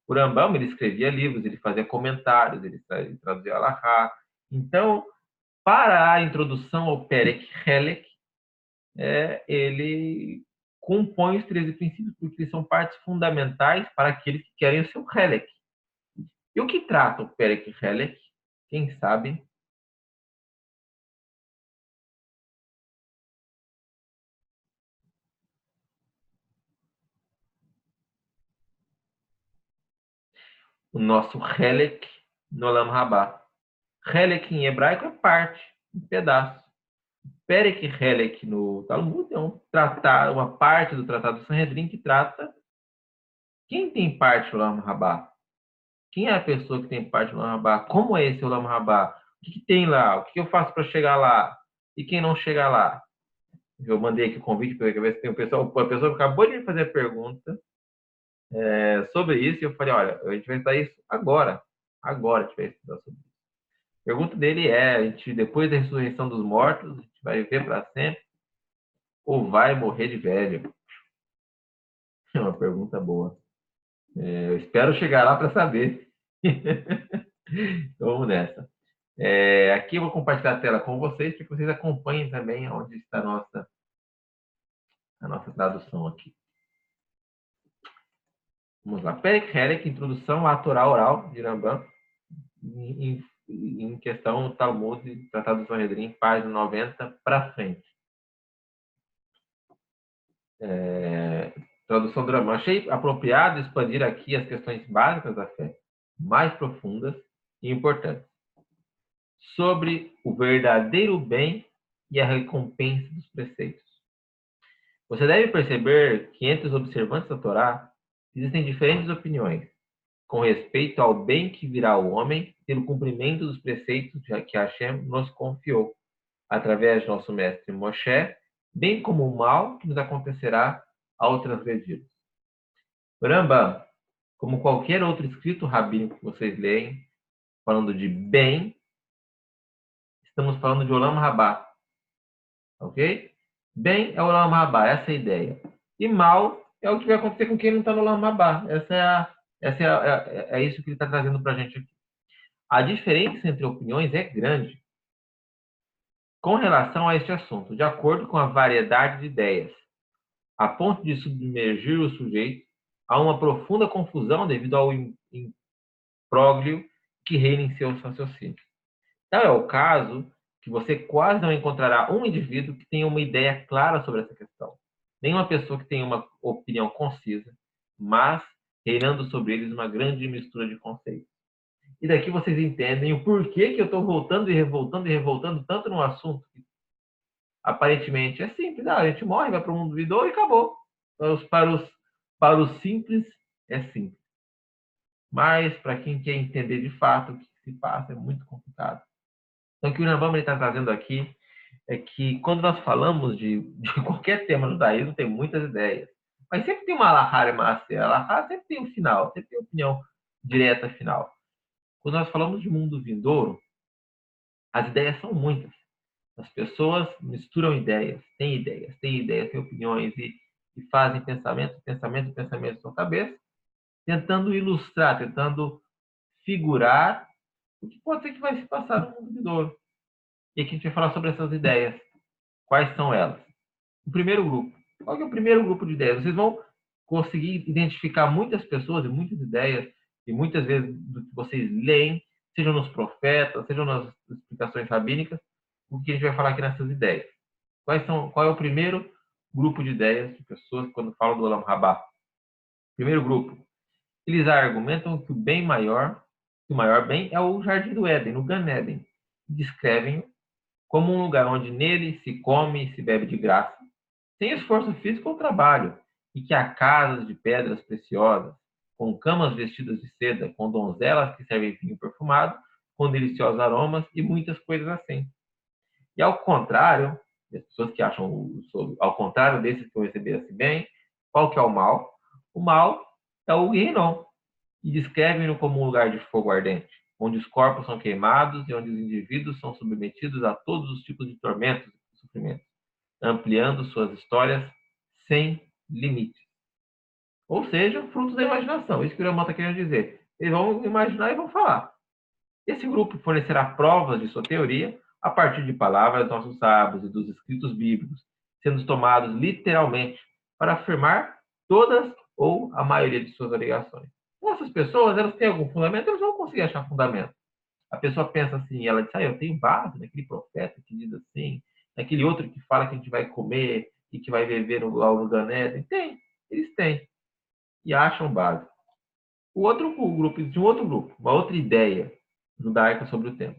O Rambam, ele escrevia livros, ele fazia comentários, ele traduzia Alahá. Então, para a introdução ao Perek Helek, ele compõe os 13 princípios, porque eles são partes fundamentais para aqueles que querem o seu Helek. E o que trata o Perek Helek? Quem sabe? O nosso Helek no Olam Rabá. Helek em hebraico é parte, um pedaço. Perek Helek no Talmud é uma parte do Tratado do Sanhedrin que trata quem tem parte no Olam Rabá. Quem é a pessoa que tem parte no Olam Rabá? Como é esse Olam Rabá? O que tem lá? O que eu faço para chegar lá? E quem não chega lá? Eu mandei aqui o convite para ver se tem a pessoa que acabou de me fazer a pergunta sobre isso, e eu falei, olha, a gente vai estudar isso agora. Agora a gente vai estudar sobre isso. A pergunta dele a gente, depois da ressurreição dos mortos, a gente vai viver para sempre ou vai morrer de velho? É uma pergunta boa. Eu espero chegar lá para saber. Então, vamos nessa. Aqui eu vou compartilhar a tela com vocês, para que vocês acompanhem também onde está a nossa tradução aqui. Vamos lá. Perek Helek, introdução à Torá oral de Rambam, em questão Talmud, Tratado do Sanhedrin, página 90 para frente. Tradução do Rambam. Achei apropriado expandir aqui as questões básicas da fé, mais profundas e importantes, sobre o verdadeiro bem e a recompensa dos preceitos. Você deve perceber que entre os observantes da Torá existem diferentes opiniões com respeito ao bem que virá ao homem pelo cumprimento dos preceitos que Hashem nos confiou, através de nosso mestre Moshe, bem como o mal que nos acontecerá ao transgredir. O Rambam, como qualquer outro escrito rabínico que vocês leem, falando de bem, estamos falando de Olam Rabá. Ok? Bem é Olam Rabá, essa é a ideia. E mal é o que vai acontecer com quem não está no Olam Rabá. É isso que ele está trazendo para a gente aqui. A diferença entre opiniões é grande com relação a este assunto, de acordo com a variedade de ideias, a ponto de submergir o sujeito há uma profunda confusão devido ao imbróglio que reina em seus raciocínios. Tal é o caso que você quase não encontrará um indivíduo que tenha uma ideia clara sobre essa questão. Nenhuma pessoa que tenha uma opinião concisa, mas reinando sobre eles uma grande mistura de conceitos. E daqui vocês entendem o porquê que eu estou voltando e revoltando tanto no assunto. Aparentemente é simples, a gente morre, vai para o mundo vindouro e acabou. Para os simples é simples. Mas para quem quer entender de fato o que se passa é muito complicado. Então o que o Rambam está trazendo aqui é que quando nós falamos de qualquer tema no judaísmo, tem muitas ideias. Mas sempre tem uma alahá e maaseh. A alahá sempre tem um final, sempre tem uma opinião direta final. Quando nós falamos de mundo vindouro, as ideias são muitas. As pessoas misturam ideias, têm opiniões e fazem pensamentos na sua cabeça, tentando ilustrar, tentando figurar o que pode ser que vai se passar no mundo vindouro. E aqui a gente vai falar sobre essas ideias. Quais são elas? O primeiro grupo. Qual que é o primeiro grupo de ideias? Vocês vão conseguir identificar muitas pessoas e muitas ideias, e muitas vezes do que vocês leem, sejam nos profetas, sejam nas explicações rabínicas, o que a gente vai falar aqui nessas ideias. Qual é o primeiro grupo de ideias de pessoas quando falam do Olam Rabá? Primeiro grupo. Eles argumentam que o maior bem é o Jardim do Éden, no Gan Éden. Descrevem-o como um lugar onde nele se come e se bebe de graça, sem esforço físico ou trabalho, e que há casas de pedras preciosas, com camas vestidas de seda, com donzelas que servem vinho perfumado, com deliciosos aromas e muitas coisas assim. E ao contrário, as pessoas que acham ao contrário desses que vão receber assim bem, qual que é o mal? O mal é o Guinom, e descrevem-no como um lugar de fogo ardente, onde os corpos são queimados e onde os indivíduos são submetidos a todos os tipos de tormentos e sofrimentos, ampliando suas histórias sem limites. Ou seja, frutos da imaginação. Isso que o Ramon está querendo dizer. Eles vão imaginar e vão falar. Esse grupo fornecerá provas de sua teoria a partir de palavras dos nossos sábios e dos escritos bíblicos, sendo tomados literalmente para afirmar todas ou a maioria de suas alegações. Essas pessoas, elas têm algum fundamento, elas vão conseguir achar fundamento. A pessoa pensa assim, ela diz, eu tenho base naquele profeta que diz assim, naquele outro que fala que a gente vai comer e que vai viver no Gan Éden. Tem, eles têm. E acham base. O outro grupo, de um outro grupo, uma outra ideia judaica sobre o tema.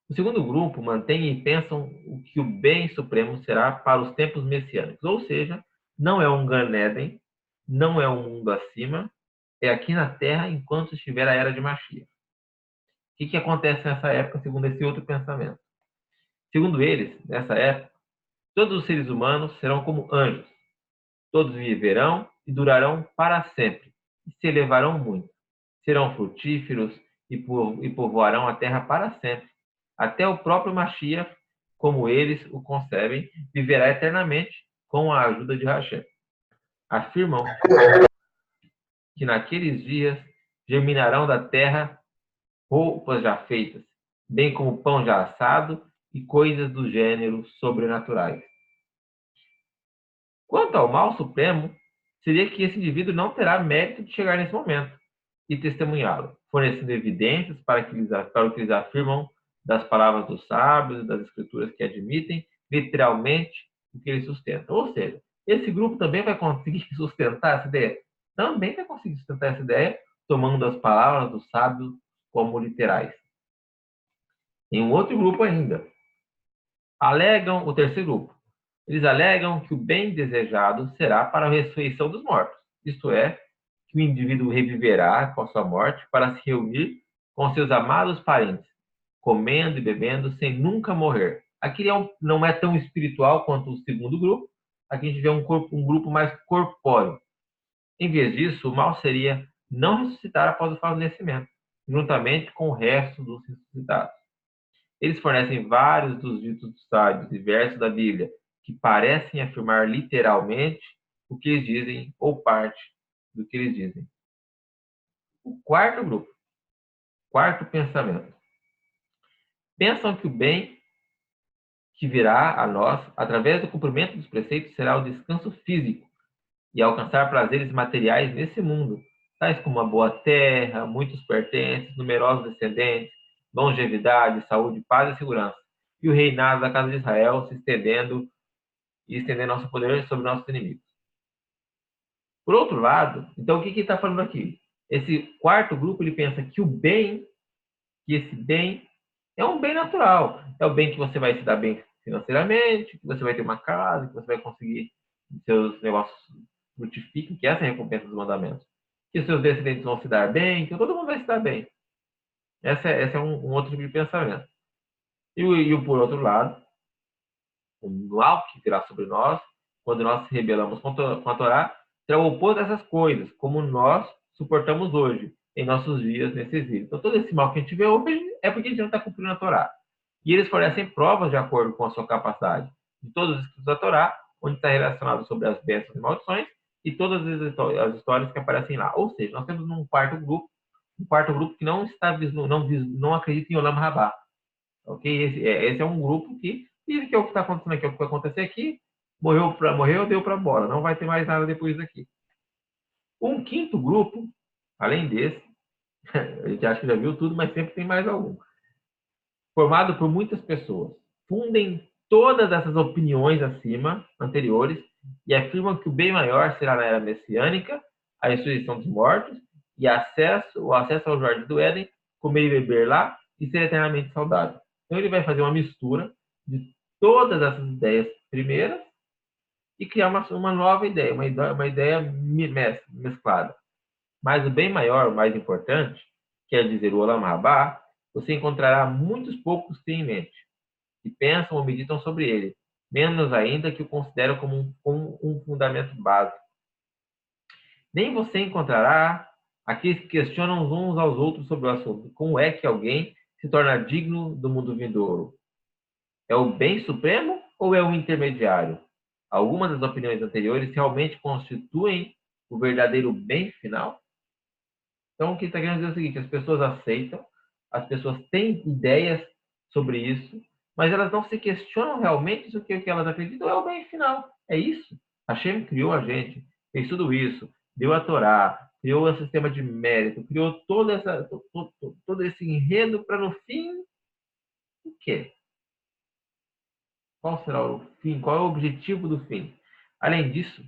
O segundo grupo mantém e pensam que o bem supremo será para os tempos messiânicos, ou seja, não é um Gan Éden, não é um mundo acima, é aqui na Terra enquanto estiver a era de Mashiach. O que acontece nessa época, segundo esse outro pensamento? Segundo eles, nessa época, todos os seres humanos serão como anjos. Todos viverão e durarão para sempre, e se elevarão muito. Serão frutíferos e povoarão a terra para sempre. Até o próprio Mashiach, como eles o concebem, viverá eternamente com a ajuda de Hashem. Afirmam que naqueles dias germinarão da terra roupas já feitas, bem como pão já assado e coisas do gênero sobrenaturais. Quanto ao mal supremo, seria que esse indivíduo não terá mérito de chegar nesse momento e testemunhá-lo, fornecendo evidências para o que eles afirmam das palavras dos sábios e das escrituras que admitem literalmente o que eles sustentam. Ou seja, esse grupo também vai conseguir sustentar essa ideia? Também vai conseguir sustentar essa ideia tomando as palavras dos sábios como literais. Em um outro grupo ainda, o terceiro grupo, eles alegam que o bem desejado será para a ressurreição dos mortos, isto é, que o indivíduo reviverá com a sua morte para se reunir com seus amados parentes, comendo e bebendo sem nunca morrer. Aqui não é tão espiritual quanto o segundo grupo, aqui a gente vê um grupo mais corpóreo. Em vez disso, o mal seria não ressuscitar após o falecimento, juntamente com o resto dos ressuscitados. Eles fornecem vários dos ditos dos sábios e versos da Bíblia que parecem afirmar literalmente o que eles dizem ou parte do que eles dizem. O quarto grupo, quarto pensamento. Pensam que o bem que virá a nós, através do cumprimento dos preceitos, será o descanso físico, e alcançar prazeres materiais nesse mundo, tais como a boa terra, muitos pertences, numerosos descendentes, longevidade, saúde, paz e segurança, e o reinado da casa de Israel se estendendo e estendendo nosso poder sobre nossos inimigos. Por outro lado, então o que está falando aqui? Esse quarto grupo ele pensa que o bem, que esse bem é um bem natural, é o bem que você vai se dar bem financeiramente, que você vai ter uma casa, que você vai conseguir seus negócios frutifiquem, que essa é a recompensa dos mandamentos, que os seus descendentes vão se dar bem, que todo mundo vai se dar bem. Esse é um outro tipo de pensamento. E por outro lado, o mal que virá sobre nós, quando nós se rebelamos contra a Torá, será o oposto dessas coisas, como nós suportamos hoje, em nossos dias nesse exílio. Então, todo esse mal que a gente vê hoje é porque a gente não está cumprindo a Torá. E eles fornecem provas de acordo com a sua capacidade. De todos os escritos da Torá, onde está relacionado sobre as bênçãos e maldições, e todas as histórias que aparecem lá. Ou seja, nós temos um quarto grupo que não acredita em Olam Rabá. Okay? Esse é um grupo que diz que é o que está acontecendo aqui, é o que vai acontecer aqui, morreu, deu para bola, não vai ter mais nada depois daqui. Um quinto grupo, além desse, a gente acha que já viu tudo, mas sempre tem mais algum, formado por muitas pessoas, fundem todas essas opiniões acima, anteriores, e afirmam que o bem maior será na era messiânica, a ressurreição dos mortos, e o acesso ao jardim do Éden, comer e beber lá, e ser eternamente saudável. Então ele vai fazer uma mistura de todas essas ideias primeiras e criar uma nova ideia, uma ideia mesclada. Mas o bem maior, o mais importante, quer dizer o Olam Rabá, você encontrará muitos poucos que têm em mente, que pensam ou meditam sobre ele, menos ainda que o consideram como um fundamento básico. Nem você encontrará aqueles que questionam uns aos outros sobre o assunto. Como é que alguém se torna digno do mundo vindouro? É o bem supremo ou é o intermediário? Algumas das opiniões anteriores realmente constituem o verdadeiro bem final? Então, o que está querendo dizer é o seguinte: as pessoas aceitam, as pessoas têm ideias sobre isso, mas elas não se questionam realmente se o que elas acreditam é o bem final. É isso. Hashem criou a gente, fez tudo isso, deu a Torá, criou o sistema de mérito, criou todo esse enredo para, no fim, o quê? Qual será o fim? Qual é o objetivo do fim? Além disso,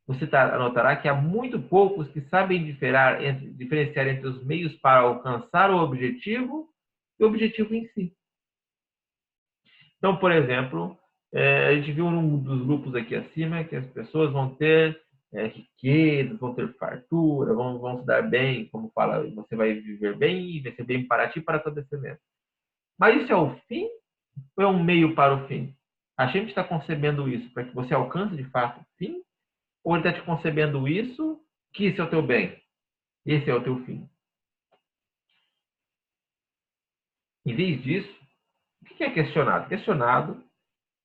você anotará que há muito poucos que sabem diferenciar entre os meios para alcançar o objetivo e o objetivo em si. Então, por exemplo, a gente viu num dos grupos aqui acima que as pessoas vão ter riquezas, vão ter fartura, vão se dar bem, como fala, você vai viver bem e vai ser bem para ti e para tua descendência. Mas isso é o fim ou é um meio para o fim? A gente está concebendo isso para que você alcance de fato o fim? Ou ele está te concebendo isso, que esse é o teu bem? Esse é o teu fim. Em vez disso, o que é questionado? Questionado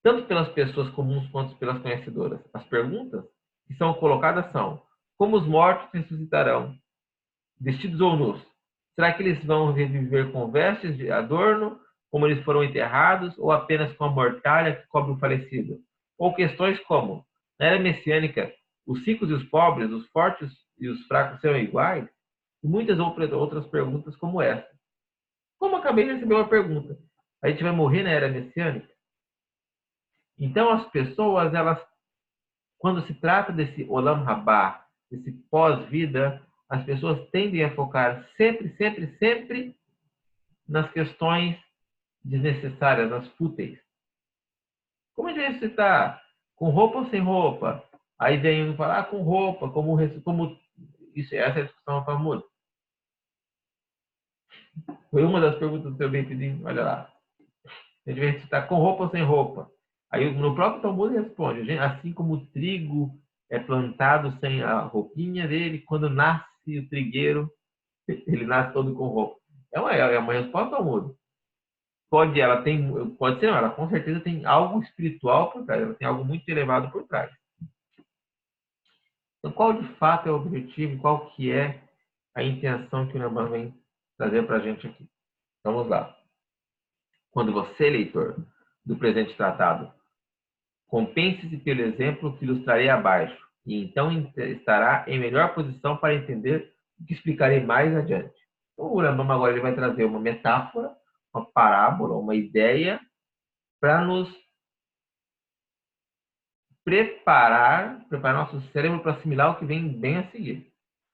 tanto pelas pessoas comuns quanto pelas conhecedoras. As perguntas que são colocadas são: como os mortos ressuscitarão? Vestidos ou nus? Será que eles vão reviver com vestes de adorno, como eles foram enterrados, ou apenas com a mortalha que cobre o falecido? Ou questões como: na era messiânica, os ricos e os pobres, os fortes e os fracos serão iguais? E muitas outras perguntas como essa. Como acabei de receber uma pergunta: a gente vai morrer na era messiânica? Então as pessoas, quando se trata desse Olam Rabá, desse pós-vida, as pessoas tendem a focar sempre nas questões desnecessárias, nas fúteis. Como a gente está? Com roupa ou sem roupa? Aí vem falar com roupa, como isso, essa é a discussão famosa. Foi uma das perguntas do seu bem pedido, olha lá. A gente vai citar com roupa ou sem roupa? Aí no próprio Talmud responde: assim como o trigo é plantado sem a roupinha dele, quando nasce o trigueiro, ele nasce todo com roupa. É uma resposta ao Talmud. Pode ser, não, ela com certeza tem algo espiritual por trás, ela tem algo muito elevado por trás. Então, qual de fato é o objetivo e qual que é a intenção que o Rambam vem trazer para a gente aqui? Então, vamos lá. Quando você, leitor do presente tratado, compense-se pelo exemplo que ilustrarei abaixo, e então estará em melhor posição para entender o que explicarei mais adiante. Então, o Rambam agora ele vai trazer uma metáfora, uma parábola, uma ideia, para nos preparar nosso cérebro para assimilar o que vem bem a seguir.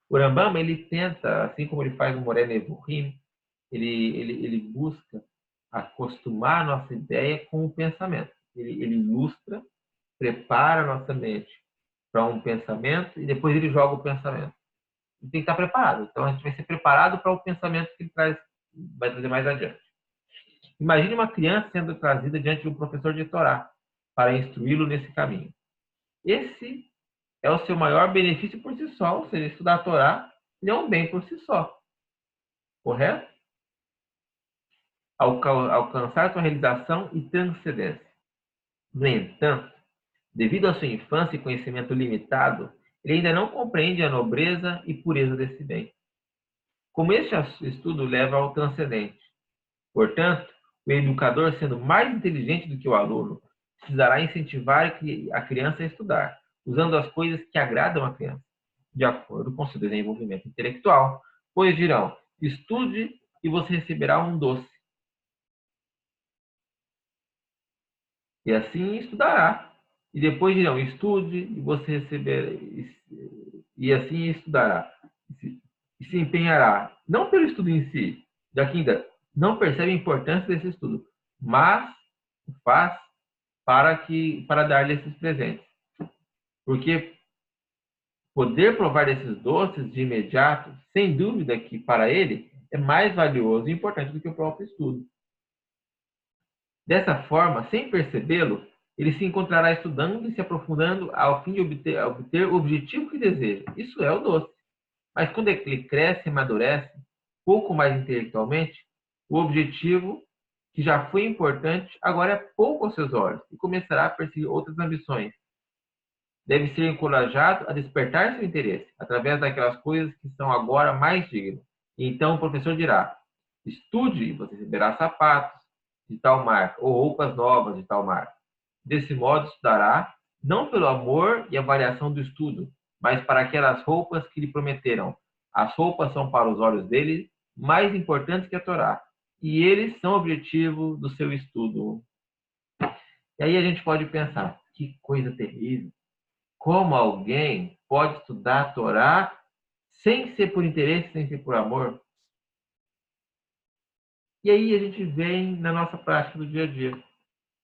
O Rambam, ele tenta, assim como ele faz no Moreh Nevuchim, ele busca acostumar a nossa ideia com o pensamento. Ele ilustra, prepara a nossa mente para um pensamento e depois ele joga o pensamento. E tem que estar preparado. Então a gente vai ser preparado para o pensamento que ele vai trazer mais adiante. Imagine uma criança sendo trazida diante de um professor de Torá para instruí-lo nesse caminho. Esse é o seu maior benefício por si só, ou seja, estudar a Torá é um bem por si só. Correto? Alcançar sua realização e transcendência. No entanto, devido à sua infância e conhecimento limitado, ele ainda não compreende a nobreza e pureza desse bem. Como este estudo leva ao transcendente. Portanto, o educador, sendo mais inteligente do que o aluno, precisará incentivar a criança a estudar, usando as coisas que agradam a criança, de acordo com seu desenvolvimento intelectual. Pois dirão, estude e você receberá um doce. E assim estudará. E depois dirão, estude e você receberá. E assim estudará. E se empenhará, não pelo estudo em si, já que ainda não percebe a importância desse estudo, mas o faz para dar-lhe esses presentes. Porque poder provar desses doces de imediato, sem dúvida que para ele é mais valioso e importante do que o próprio estudo. Dessa forma, sem percebê-lo, ele se encontrará estudando e se aprofundando ao fim de obter o objetivo que deseja. Isso é o doce. Mas quando ele cresce e amadurece, pouco mais intelectualmente, o objetivo, que já foi importante, agora é pouco aos seus olhos e começará a perseguir outras ambições. Deve ser encorajado a despertar seu interesse através daquelas coisas que são agora mais dignas. E então o professor dirá, estude e você receberá sapatos de tal marca ou roupas novas de tal marca. Desse modo estudará, não pelo amor e a variação do estudo, mas para aquelas roupas que lhe prometeram. As roupas são para os olhos dele mais importantes que a Torá. E eles são o objetivo do seu estudo. E aí a gente pode pensar, que coisa terrível. Como alguém pode estudar a Torá sem ser por interesse, sem ser por amor? E aí a gente vem na nossa prática do dia a dia.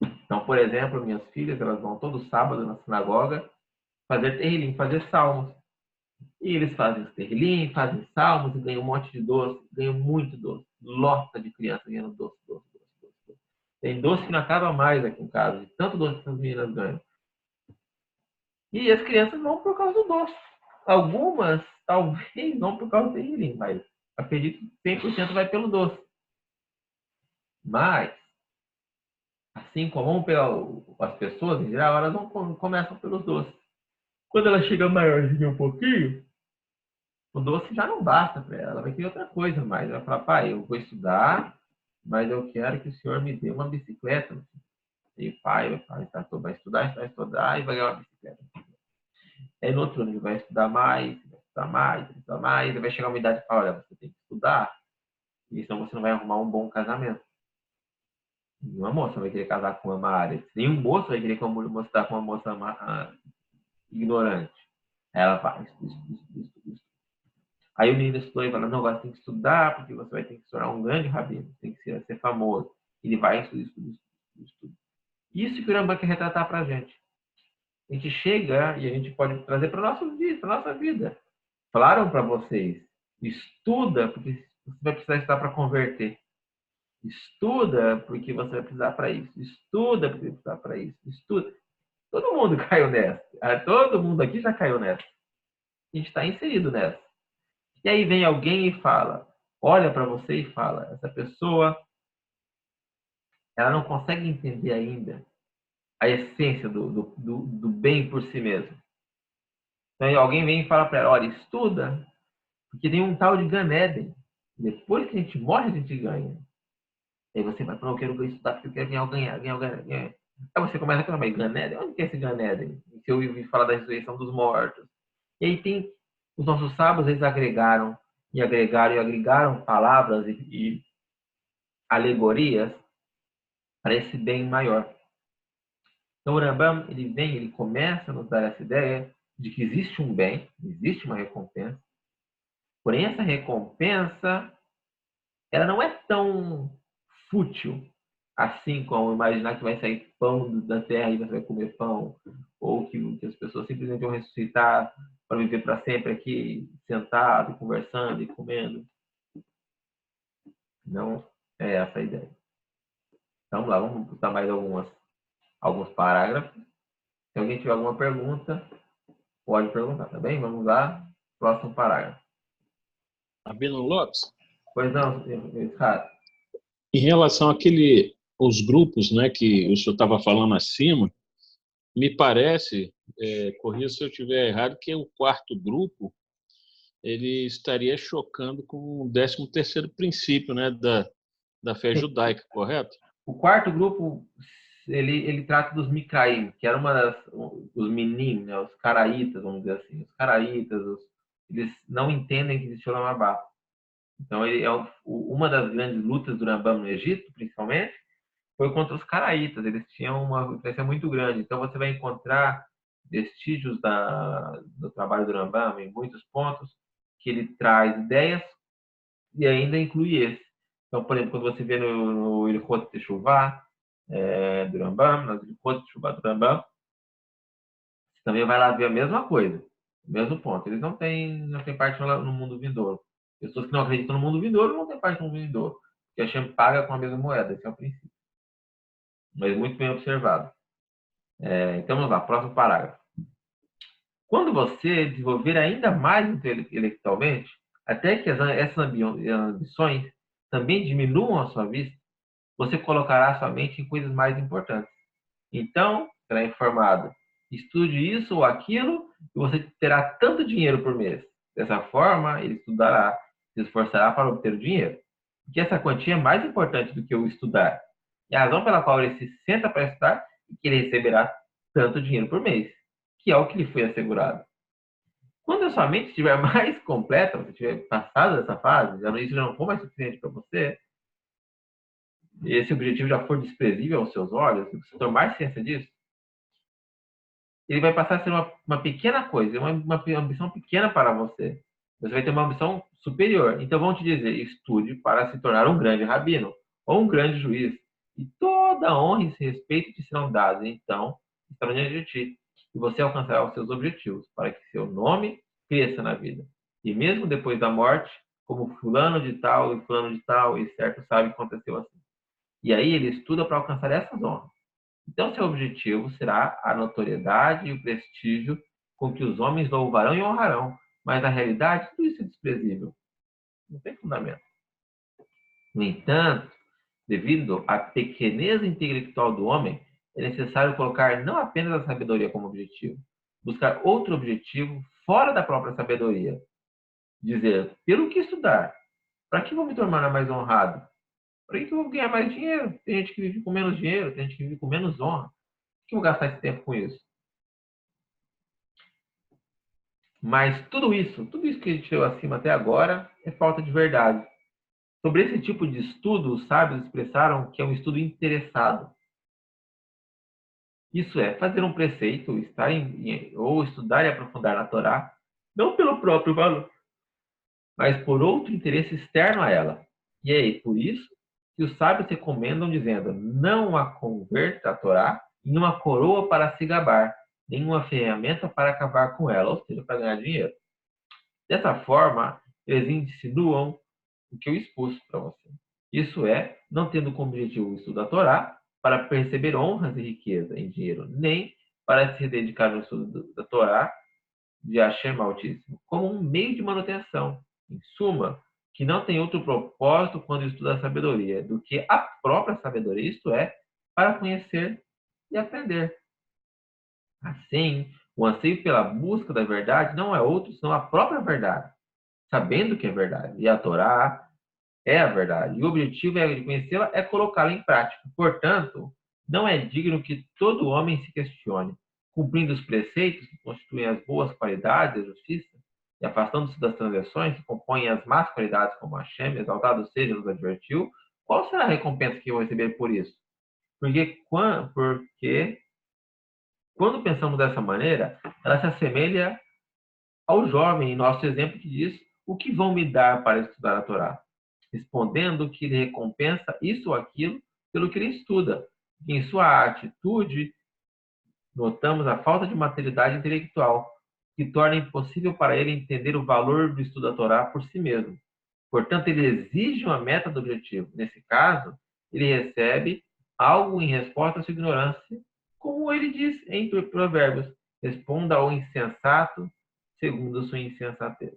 Então, por exemplo, minhas filhas, elas vão todo sábado na sinagoga fazer terrilim, fazer salmos. E eles fazem os terrilim, fazem salmos e ganham um monte de doce, ganham muito doce. Lota de criança ganhando doce. Tem doce que não acaba mais aqui em casa, de tanto doce que as meninas ganham. E as crianças vão por causa do doce. Algumas, talvez, não por causa do terrilim, mas acredito que 100% vai pelo doce. Mas, assim como as pessoas, em geral, elas não começam pelos doces. Quando ela chega maiorzinha um pouquinho, o doce já não basta para ela. Ela vai querer outra coisa mais. Ela vai falar, pai, eu vou estudar, mas eu quero que o senhor me dê uma bicicleta. E o pai vai estudar e vai ganhar uma bicicleta. Aí no outro ano ele vai estudar mais, e vai chegar uma idade e falar, olha, você tem que estudar, e senão você não vai arrumar um bom casamento. Nenhuma moça vai querer casar com uma área. Nenhum moço vai querer casar com uma moça ignorante. Ela vai, estuda. Aí o menino estudou e fala, não, agora você tem que estudar, porque você vai ter que se tornar um grande rabino, tem que ser famoso. Ele vai estudar. Isso que o Rambam quer retratar para a gente. A gente chega e a gente pode trazer para a nossa vida. Falaram para vocês, estuda, porque você vai precisar estudar para converter. Estuda, porque você vai precisar para isso. Estuda, porque você vai precisar para isso. Estuda. Todo mundo caiu nessa. Todo mundo aqui já caiu nessa. A gente está inserido nessa. E aí vem alguém e fala, olha para você e fala, essa pessoa, ela não consegue entender ainda a essência do bem por si mesmo. Então alguém vem e fala para ela, olha, estuda, porque tem um tal de Gan Eden. Depois que a gente morre, a gente ganha. Aí você vai falar, eu quero estudar porque eu quero ganhar. Aí você começa a falar, mas Gan Eden? Onde que é esse Gan Eden? Se eu ouvi falar da ressurreição dos mortos. E aí tem os nossos sábios, eles agregaram e agregaram e agregaram palavras e alegorias para esse bem maior. Então, o Rambam, ele começa a nos dar essa ideia de que existe um bem, existe uma recompensa, porém essa recompensa, ela não é tão fútil, assim como imaginar que vai sair pão da terra e você vai comer pão, ou que as pessoas simplesmente vão ressuscitar para viver para sempre aqui, sentado, conversando e comendo. Não é essa a ideia. Então, vamos lá, vamos botar mais alguns parágrafos. Se alguém tiver alguma pergunta, pode perguntar, tá bem? Vamos lá, próximo parágrafo. Rabino Lopes? Pois não, Ricardo. Em relação aos grupos, né, que o senhor estava falando acima, me parece, corrija se eu estiver errado, que o quarto grupo ele estaria chocando com o 13º princípio, né, da fé judaica, correto? O quarto grupo, ele trata dos Micaim, que eram os meninos, né, os caraítas, vamos dizer assim. Os caraítas, eles não entendem que existe o Olam Abá. Então, uma das grandes lutas do Rambam no Egito, principalmente, foi contra os caraítas. Eles tinham uma influência muito grande. Então, você vai encontrar vestígios do trabalho do Rambam em muitos pontos, que ele traz ideias e ainda inclui esse. Então, por exemplo, quando você vê no Ilhot Teshuvah do Rambam, no Ilhot Teshuvah do Rambam, você também vai lá ver a mesma coisa, o mesmo ponto. Eles não têm parte no mundo vindouro. Pessoas que não acreditam no mundo vindouro não têm parte no mundo vindouro. Porque a Hashem paga com a mesma moeda, esse é o princípio. Mas muito bem observado. Então, vamos lá, próximo parágrafo. Quando você desenvolver ainda mais intelectualmente, até que essas ambições também diminuam a sua vista, você colocará sua mente em coisas mais importantes. Então, será informado. Estude isso ou aquilo e você terá tanto dinheiro por mês. Dessa forma, ele estudará, se esforçará para obter o dinheiro. Porque essa quantia é mais importante do que o estudar. E a razão pela qual ele se senta para estudar é que ele receberá tanto dinheiro por mês, que é o que lhe foi assegurado. Quando a sua mente estiver mais completa, você tiver passado dessa fase, isso já não for mais suficiente para você, esse objetivo já for desprezível aos seus olhos, você tomar ciência disso, ele vai passar a ser uma pequena coisa, uma ambição pequena para você. Você vai ter uma ambição superior. Então vão te dizer, estude para se tornar um grande rabino ou um grande juiz. E toda honra e respeito te serão dados. Então, estarão diante de ti. E você alcançará os seus objetivos, para que seu nome cresça na vida. E mesmo depois da morte, como fulano de tal e fulano de tal, e certo sabe que aconteceu assim. E aí ele estuda para alcançar essas honras. Então, seu objetivo será a notoriedade e o prestígio com que os homens louvarão e honrarão. Mas, na realidade, tudo isso é desprezível. Não tem fundamento. No entanto, devido à pequenez intelectual do homem, é necessário colocar não apenas a sabedoria como objetivo, buscar outro objetivo fora da própria sabedoria. Dizer, pelo que estudar? Para que vou me tornar mais honrado? Para que eu vou ganhar mais dinheiro? Tem gente que vive com menos dinheiro, tem gente que vive com menos honra. Por que eu vou gastar esse tempo com isso? Mas tudo isso que a gente viu acima até agora, é falta de verdade. Sobre esse tipo de estudo, os sábios expressaram que é um estudo interessado. Isso é, fazer um preceito, ou estudar e aprofundar na Torá, não pelo próprio valor, mas por outro interesse externo a ela. E é por isso que os sábios recomendam dizendo, não a converta a Torá em uma coroa para se gabar, nem uma ferramenta para acabar com ela, ou seja, para ganhar dinheiro. Dessa forma, eles insinuam o que eu expus para você. Isso é, não tendo como objetivo o estudo da Torá, para perceber honras e riqueza em dinheiro, nem para se dedicar no estudo da Torá de Hashem Altíssimo, como um meio de manutenção. Em suma, que não tem outro propósito quando estuda a sabedoria do que a própria sabedoria, isto é, para conhecer e aprender. Assim, o anseio pela busca da verdade não é outro senão a própria verdade, sabendo que é verdade. E a Torá é a verdade. E o objetivo de conhecê-la é colocá-la em prática. Portanto, não é digno que todo homem se questione, cumprindo os preceitos que constituem as boas qualidades da justiça e afastando-se das transgressões que compõem as más qualidades como Hashem, exaltado seja, nos advertiu, qual será a recompensa que eu vou receber por isso? Porque quando pensamos dessa maneira, ela se assemelha ao jovem, em nosso exemplo, que diz: o que vão me dar para estudar a Torá? Respondendo que ele recompensa isso ou aquilo pelo que ele estuda. Em sua atitude, notamos a falta de maturidade intelectual, que torna impossível para ele entender o valor do estudo da Torá por si mesmo. Portanto, ele exige uma meta do objetivo. Nesse caso, ele recebe algo em resposta à sua ignorância, como ele diz em Provérbios: responda ao insensato segundo sua insensatez.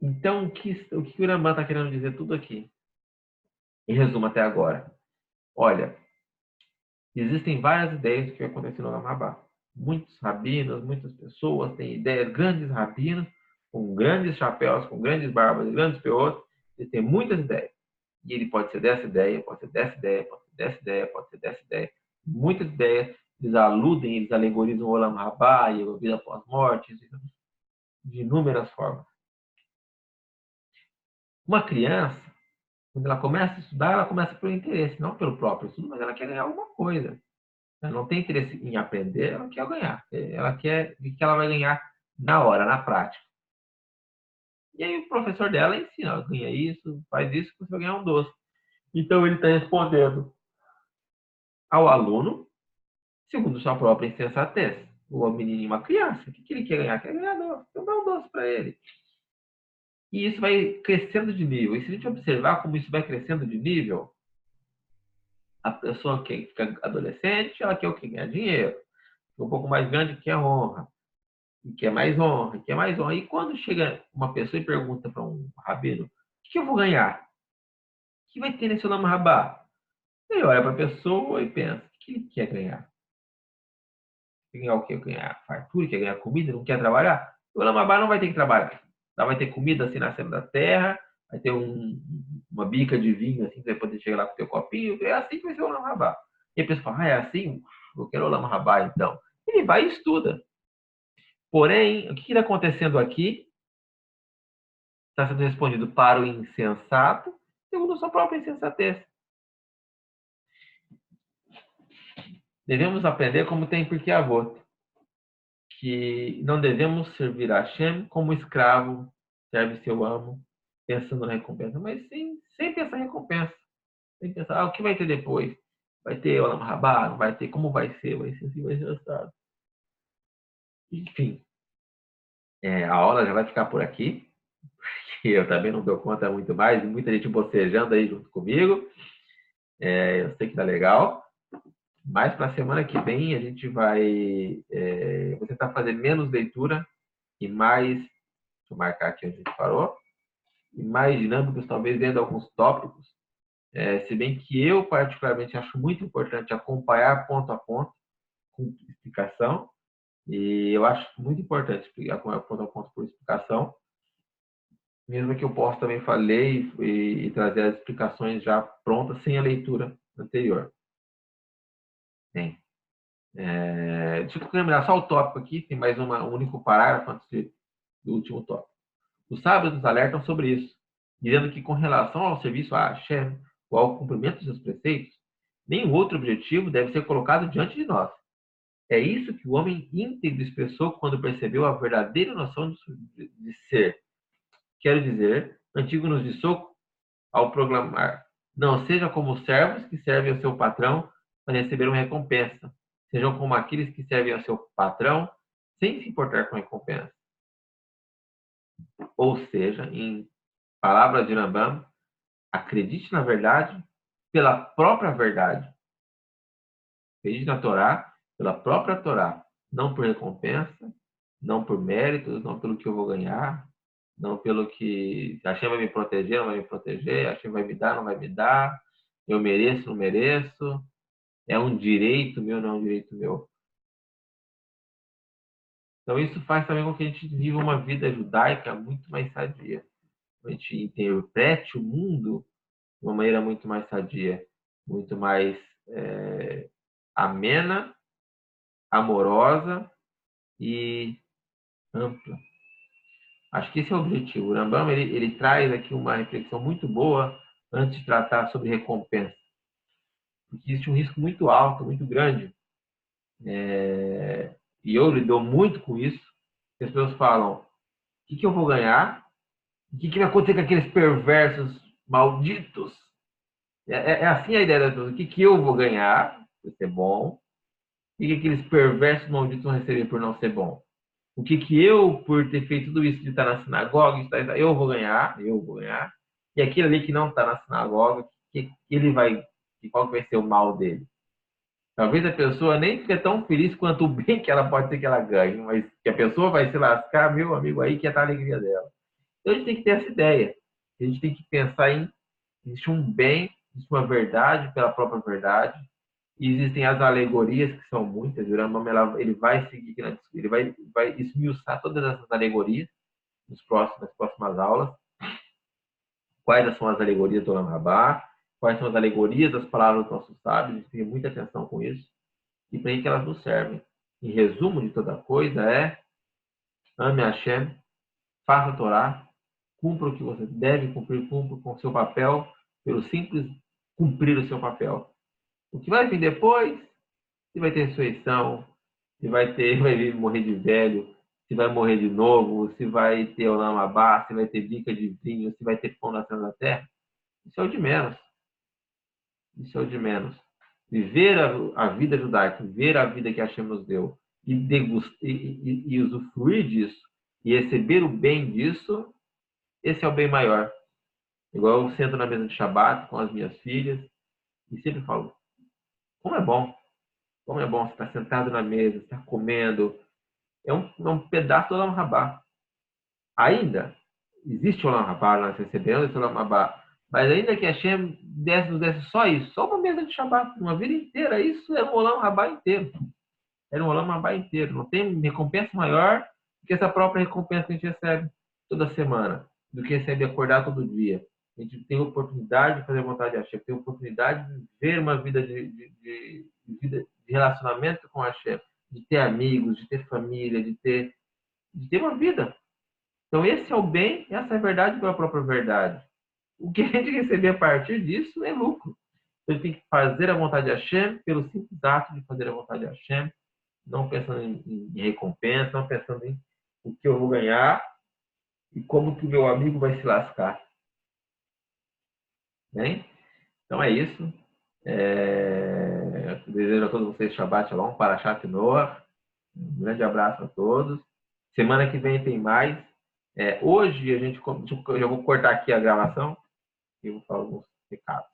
Então, o que o Rambam está querendo dizer tudo aqui? Em resumo até agora. Olha, existem várias ideias do que vai acontecer no Olam Rabá. Muitos rabinos, muitas pessoas têm ideias, grandes rabinos, com grandes chapéus, com grandes barbas, grandes peotes, eles têm muitas ideias. E ele pode ser dessa ideia, pode ser dessa ideia, pode ser dessa ideia, pode ser dessa ideia. Muitas ideias, eles aludem, eles alegorizam o Olam Rabá e a vida após morte, de inúmeras formas. Uma criança, quando ela começa a estudar, ela começa pelo interesse, não pelo próprio estudo, mas ela quer ganhar alguma coisa. Ela não tem interesse em aprender, ela quer ganhar. Ela quer ver que ela vai ganhar na hora, na prática. E aí o professor dela ensina: ganha isso, faz isso, você vai ganhar um doce. Então ele está respondendo ao aluno segundo sua própria insensatez. O menininho, uma criança, o que ele quer ganhar? Quer ganhar doce. Então dá um doce para ele. E isso vai crescendo de nível. E se a gente observar como isso vai crescendo de nível, a pessoa que fica adolescente, ela quer o quê? Ganhar dinheiro. Um pouco mais grande, quer honra. E quer mais honra, e quer mais honra. E quando chega uma pessoa e pergunta para um rabino: o que eu vou ganhar? O que vai ter nesse Olam Rabá? Ele olha para a pessoa e pensa: o que ele quer ganhar? Quer ganhar o quê? Ganhar fartura, quer ganhar comida, não quer trabalhar? O Olam Rabá não vai ter que trabalhar. Lá vai ter comida assim nascendo da terra, vai ter uma bica de vinho assim, que você vai poder chegar lá com o teu copinho. É assim que vai ser o Olam Rabá. E a pessoa fala: é assim? Eu quero o Olam Rabá, então. Ele vai e estuda. Porém, o que está acontecendo aqui? Está sendo respondido para o insensato, segundo sua própria insensatez. Devemos aprender como tem Pirkei Avot, que não devemos servir a Hashem como escravo serve seu amo, pensando na recompensa, mas sim, sem pensar em recompensa. Sem pensar: o que vai ter depois? Vai ter Olam Rabá? Não vai ter? Como vai ser? Vai ser assim, vai ser assado. Enfim, a aula já vai ficar por aqui. Eu também não dou conta muito mais, muita gente bocejando aí junto comigo. Eu sei que tá legal. Mas para a semana que vem a gente vai vou tentar fazer menos leitura e mais, deixa eu marcar aqui onde a gente parou, e mais dinâmicos, talvez dentro de alguns tópicos. Se bem que eu particularmente acho muito importante acompanhar ponto a ponto, com explicação, e eu acho muito importante acompanhar ponto a ponto por explicação, mesmo que eu possa também ler e trazer as explicações já prontas sem a leitura anterior. Bem, deixa eu terminar só o tópico aqui, tem mais um único parágrafo antes do último tópico. Os sábios nos alertam sobre isso, dizendo que com relação ao serviço a Hashem ou ao cumprimento dos seus preceitos, nenhum outro objetivo deve ser colocado diante de nós. É isso que o homem íntegro expressou quando percebeu a verdadeira noção de ser. Quero dizer, Antigo nos dissou ao proclamar: não sejam como os servos que servem ao seu patrão para receber uma recompensa. Sejam como aqueles que servem ao seu patrão sem se importar com a recompensa. Ou seja, em palavras de Rambam, acredite na verdade pela própria verdade. Acredite na Torá pela própria Torá. Não por recompensa, não por méritos, não pelo que eu vou ganhar, não pelo que Hashem vai me proteger, não vai me proteger, Hashem vai me dar, não vai me dar, eu mereço, não mereço, é um direito meu, não é um direito meu. Então isso faz também com que a gente viva uma vida judaica muito mais sadia. A gente interprete o mundo de uma maneira muito mais sadia, muito mais amena, amorosa e ampla. Acho que esse é o objetivo. O Rambam, ele traz aqui uma reflexão muito boa antes de tratar sobre recompensa. Porque existe um risco muito alto, muito grande. E eu lido muito com isso. As pessoas falam, o que eu vou ganhar? O que vai acontecer com aqueles perversos malditos? É assim a ideia das pessoas. O que eu vou ganhar por ser bom? O que aqueles perversos malditos vão receber por não ser bom? O que eu, por ter feito tudo isso de estar na sinagoga, eu vou ganhar. E aquele ali que não está na sinagoga, qual que vai ser o mal dele? Talvez a pessoa nem fique tão feliz quanto o bem que ela pode ser que ela ganhe, mas que a pessoa vai se lascar, meu amigo, aí que é a alegria dela. Então a gente tem que ter essa ideia. A gente tem que pensar existe um bem, existe uma verdade pela própria verdade. E existem as alegorias, que são muitas. O Rambam, ele vai seguir, ele vai esmiuçar todas essas alegorias nas próximas aulas. Quais são as alegorias do Olam Rabá? Quais são as alegorias das palavras dos nossos sábios? A gente tem muita atenção com isso. E para que elas nos servem. Em resumo de toda coisa ame Hashem, faça a Torá, cumpra o que você deve cumprir, cumpra com o seu papel, pelo simples cumprir o seu papel. O que vai vir depois, se vai ter ressurreição, se vai morrer de velho, se vai morrer de novo, se vai ter Olam Habá, se vai ter bica de vinho, se vai ter pão na cena da terra, isso é o de menos. Isso é o de menos. Viver a vida judaica, viver a vida que Hashem nos deu e usufruir disso e receber o bem disso, esse é o bem maior. Igual eu sento na mesa de Shabbat com as minhas filhas e sempre falo, como é bom você estar sentado na mesa, estar comendo. É um pedaço do Olam Rabá. Ainda existe o Olam Rabá, nós recebemos esse Olam Rabá, mas ainda que Hashem nos desse só isso, só uma mesa de Shabbat, uma vida inteira, isso era um Olam Rabá inteiro. Era um Olam Rabá inteiro. Não tem recompensa maior do que essa própria recompensa que a gente recebe toda semana, do que receber acordar todo dia. A gente tem a oportunidade de fazer a vontade de Hashem, tem a oportunidade de ver uma vida de relacionamento com Hashem, de ter amigos, de ter família, de ter uma vida. Então esse é o bem, essa é a verdade pela própria verdade. O que a gente receber a partir disso é lucro. Então, a gente tem que fazer a vontade de Hashem pelo simples ato de fazer a vontade de Hashem, não pensando em recompensa, não pensando em o que eu vou ganhar e como que o meu amigo vai se lascar. Bem? Então é isso. Desejo a todos vocês Shabbat Shalom, Parashat Noach. Um grande abraço a todos. Semana que vem tem mais. Hoje eu já vou cortar aqui a gravação e vou falar alguns recados.